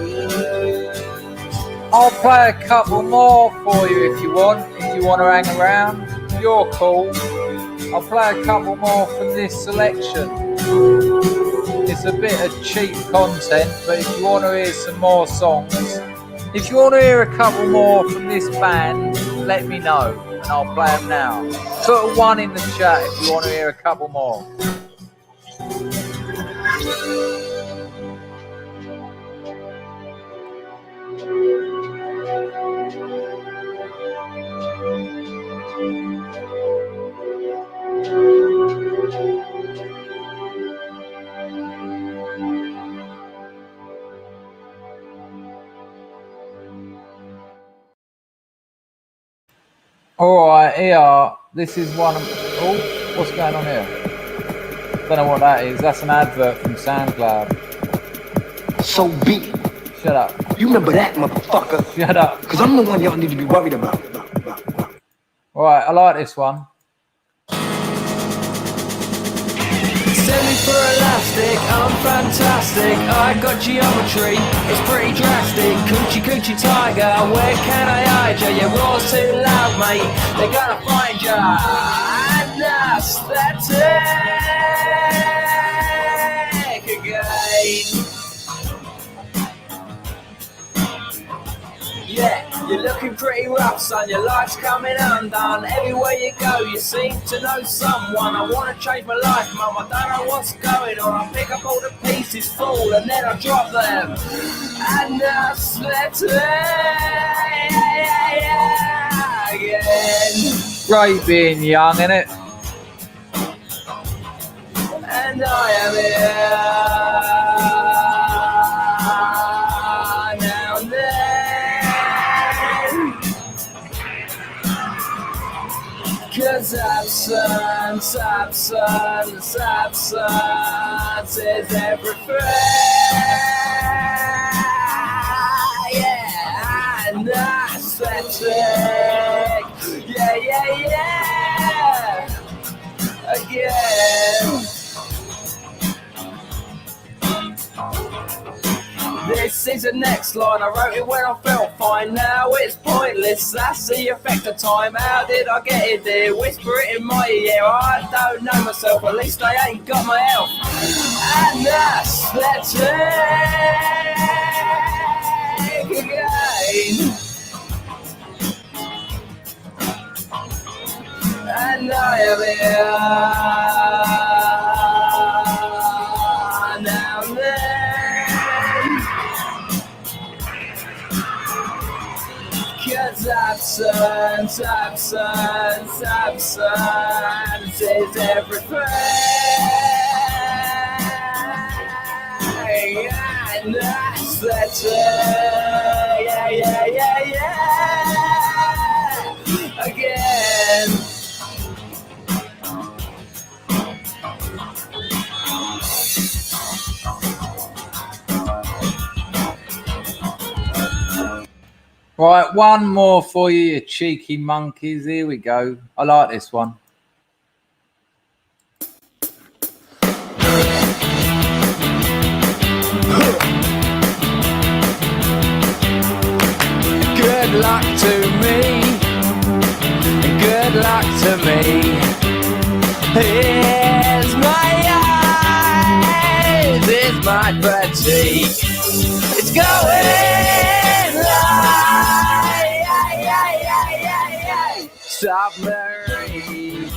I'll play a couple more for you if you want to hang around. You're cool. I'll play a couple more from this selection. It's a bit of cheap content, but if you want to hear some more songs, if you want to hear a couple more from this band, let me know and I'll play them now. Put a 1 in the chat if you want to hear a couple more. Alright, here, this is one of... Oh, what's going on here? Don't know what that is. That's an advert from SoundCloud. So be it. Shut up. You remember that, motherfucker? Shut up. Because I'm the one y'all need to be worried about. Alright, I like this one. Send me for elastic, I'm fantastic. I got geometry, it's pretty drastic. Coochie coochie tiger, where can I hide ya? Your roar's too loud, mate, they're gonna find ya. And aesthetic again. Yeah, you're looking pretty rough, son, your life's coming undone. Everywhere you go, you seem to know someone. I wanna change my life, mum, I don't know what's going on. I pick up all the pieces, fall, and then I drop them. And that's again. Great being young, innit? And I am here now and then. 'Cause absence is everything. Yeah, and aesthetic. Yeah. Again. This is the next line, I wrote it when I felt fine. Now it's pointless, that's the effect of time. How did I get it there? Whisper it in my ear, I don't know myself, at least I ain't got my health. And that's it again. And I am here now and then. 'Cause absence is everything. And that's yeah. Again. Right, one more for you, you cheeky monkeys. Here we go. I like this one. Good luck to me. Good luck to me. Here's my eyes. Here's my fatigue. It's going live. Submarine.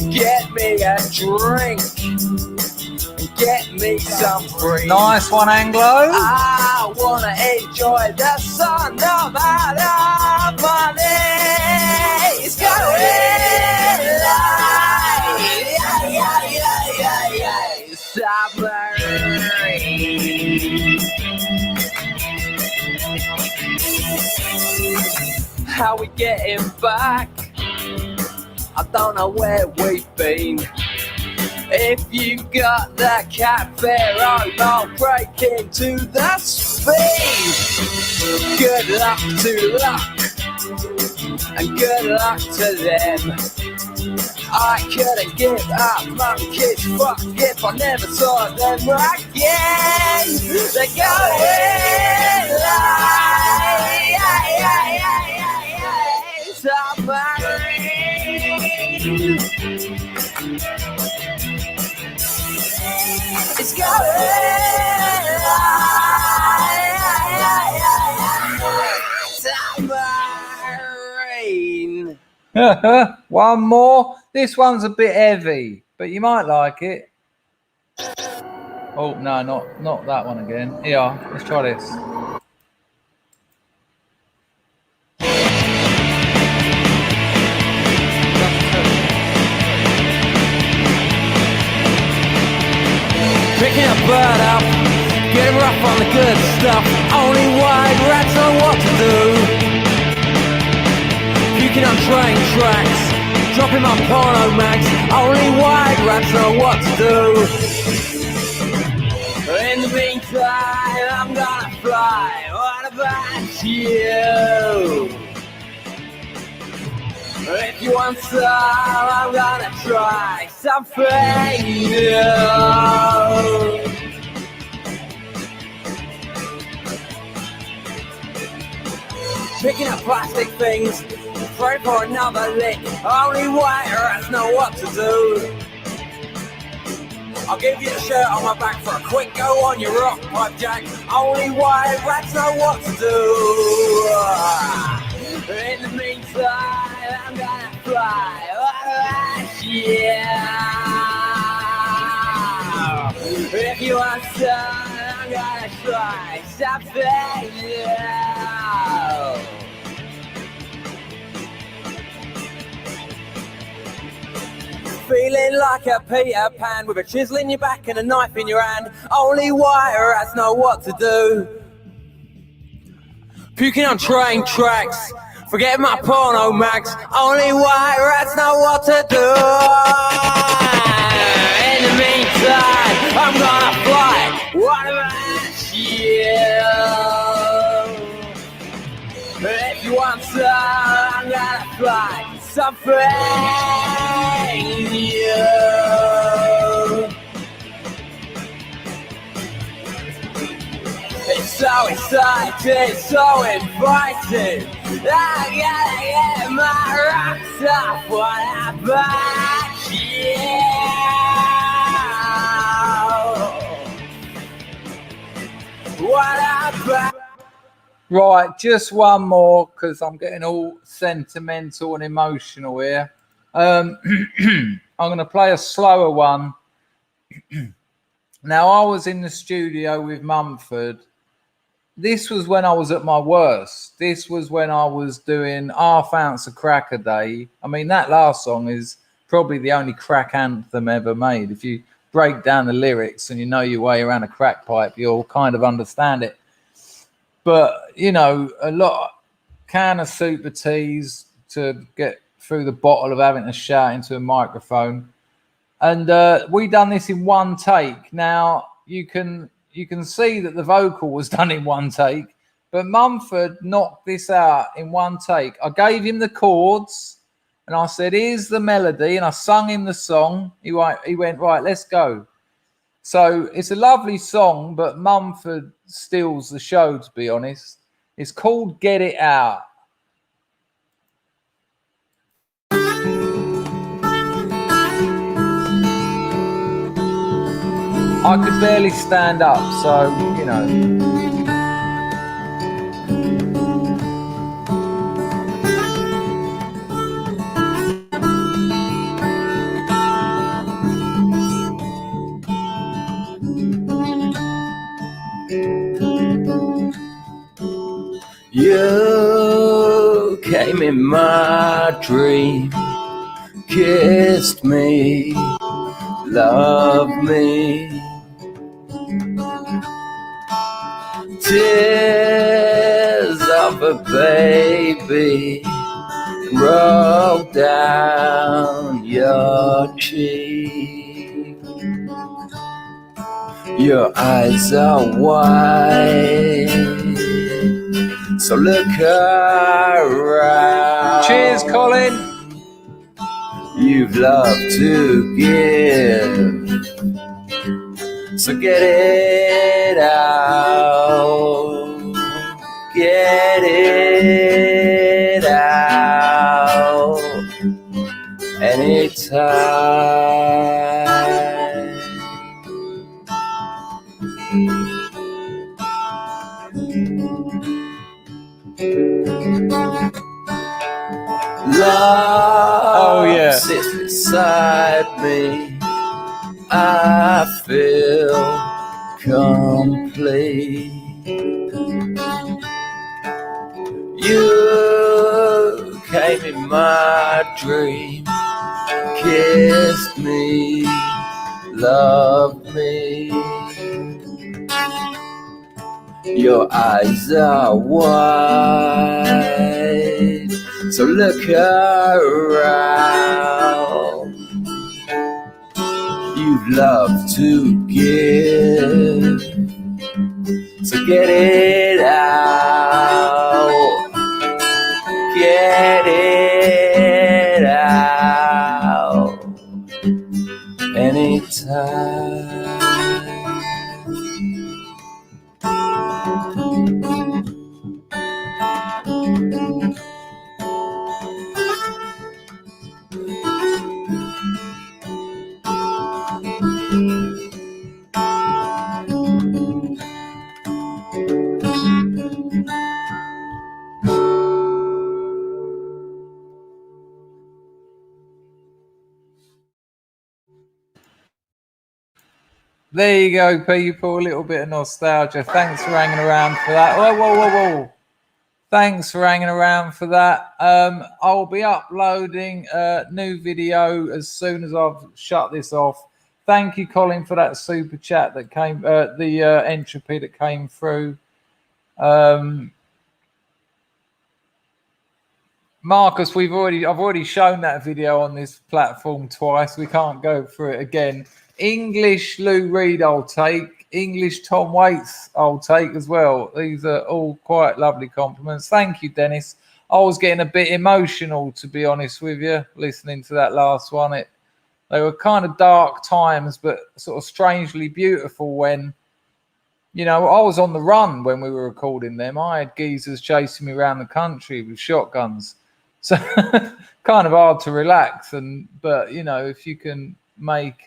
Get me a drink. Get me some free. Nice one, Anglo. I wanna enjoy the sun no matter money. It's going live. Yeah. how we getting back. I don't know where we've been. If you got that cat Pharaoh, I'll break into the speed. Good luck to luck, and good luck to them. I couldn't give up monkeys, fuck if I never saw them again. They're going like submarine. It's going like submarine. One more. This one's a bit heavy, but you might like it. Oh no, not that one again. Here, let's try this. Picking a bird up, getting rough on the good stuff. Only white rats know what to do. Puking on train tracks, dropping my porno mags. Only white rats know what to do. In the meantime, I'm gonna fly. What about you? If you want some, I'm gonna try something new. Picking up plastic things, pray for another lick. Only white rats know what to do. I'll give you a shirt on my back for a quick go on your rock pipe jack. Only white rats know what to do. In the meantime, I'm gonna fly. Yeah. If you want some, I'm gonna try something new. Feeling like a Peter Pan with a chisel in your back and a knife in your hand. Only white rats know what to do. Puking on train tracks, forgetting my porno mags. Only white rats know what to do. In the meantime, I'm gonna fly. What about you? If you want some, I'm gonna fly. Something new. It's so exciting, so inviting. I gotta get my rocks off. What about you? What about? Right, just one more because I'm getting all sentimental and emotional here. I'm going to play a slower one. Now, I was in the studio with Mumford. This was when I was at my worst. This was when I was doing half ounce of crack a day. I mean, that last song is probably the only crack anthem ever made. If you break down the lyrics and you know your way around a crack pipe, you'll kind of understand it. But, you know, a lot can of super teas to get through the bottle of having to shout into a microphone. And we done this in one take. Now, you can see that the vocal was done in one take, but Mumford knocked this out in one take. I gave him the chords and I said, here's the melody. And I sung him the song. He went, right, let's go. So it's a lovely song, but Mumford steals the show, to be honest. It's called Get It Out. I could barely stand up, so, you know. You came in my dream, kissed me, loved me. Tears of a baby roll down your cheek. Your eyes are wide, so look around. Cheers, Colin. You've loved to give, so get it out. Get it out anytime. Love sits beside me. I feel complete. You came in my dream, kissed me, loved me. Your eyes are wide, so look around. You've loved to give, so get it out. Get it out anytime. There you go, people. A little bit of nostalgia. Thanks for hanging around for that. Whoa, whoa, whoa, whoa. Thanks for hanging around for that. I'll be uploading a new video as soon as I've shut this off. Thank you, Colin, for that super chat that came, the entropy that came through. Marcus, I've already shown that video on this platform twice. We can't go through it again. English Lou Reed, I'll take. English Tom Waits, I'll take as well. These are all quite lovely compliments. Thank you, Dennis. I was getting a bit emotional, to be honest with you, listening to that last one. They were kind of dark times, but sort of strangely beautiful when, you know, I was on the run when we were recording them. I had geezers chasing me around the country with shotguns. So kind of hard to relax. But, you know, if you can make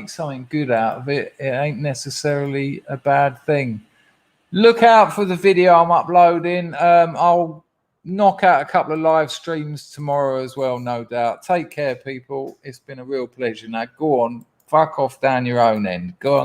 something good out of it, it ain't necessarily a bad thing. Look out for the video I'm uploading. I'll knock out a couple of live streams tomorrow as well, no doubt. Take care, people. It's been a real pleasure. Now, go on. Fuck off down your own end. Go on.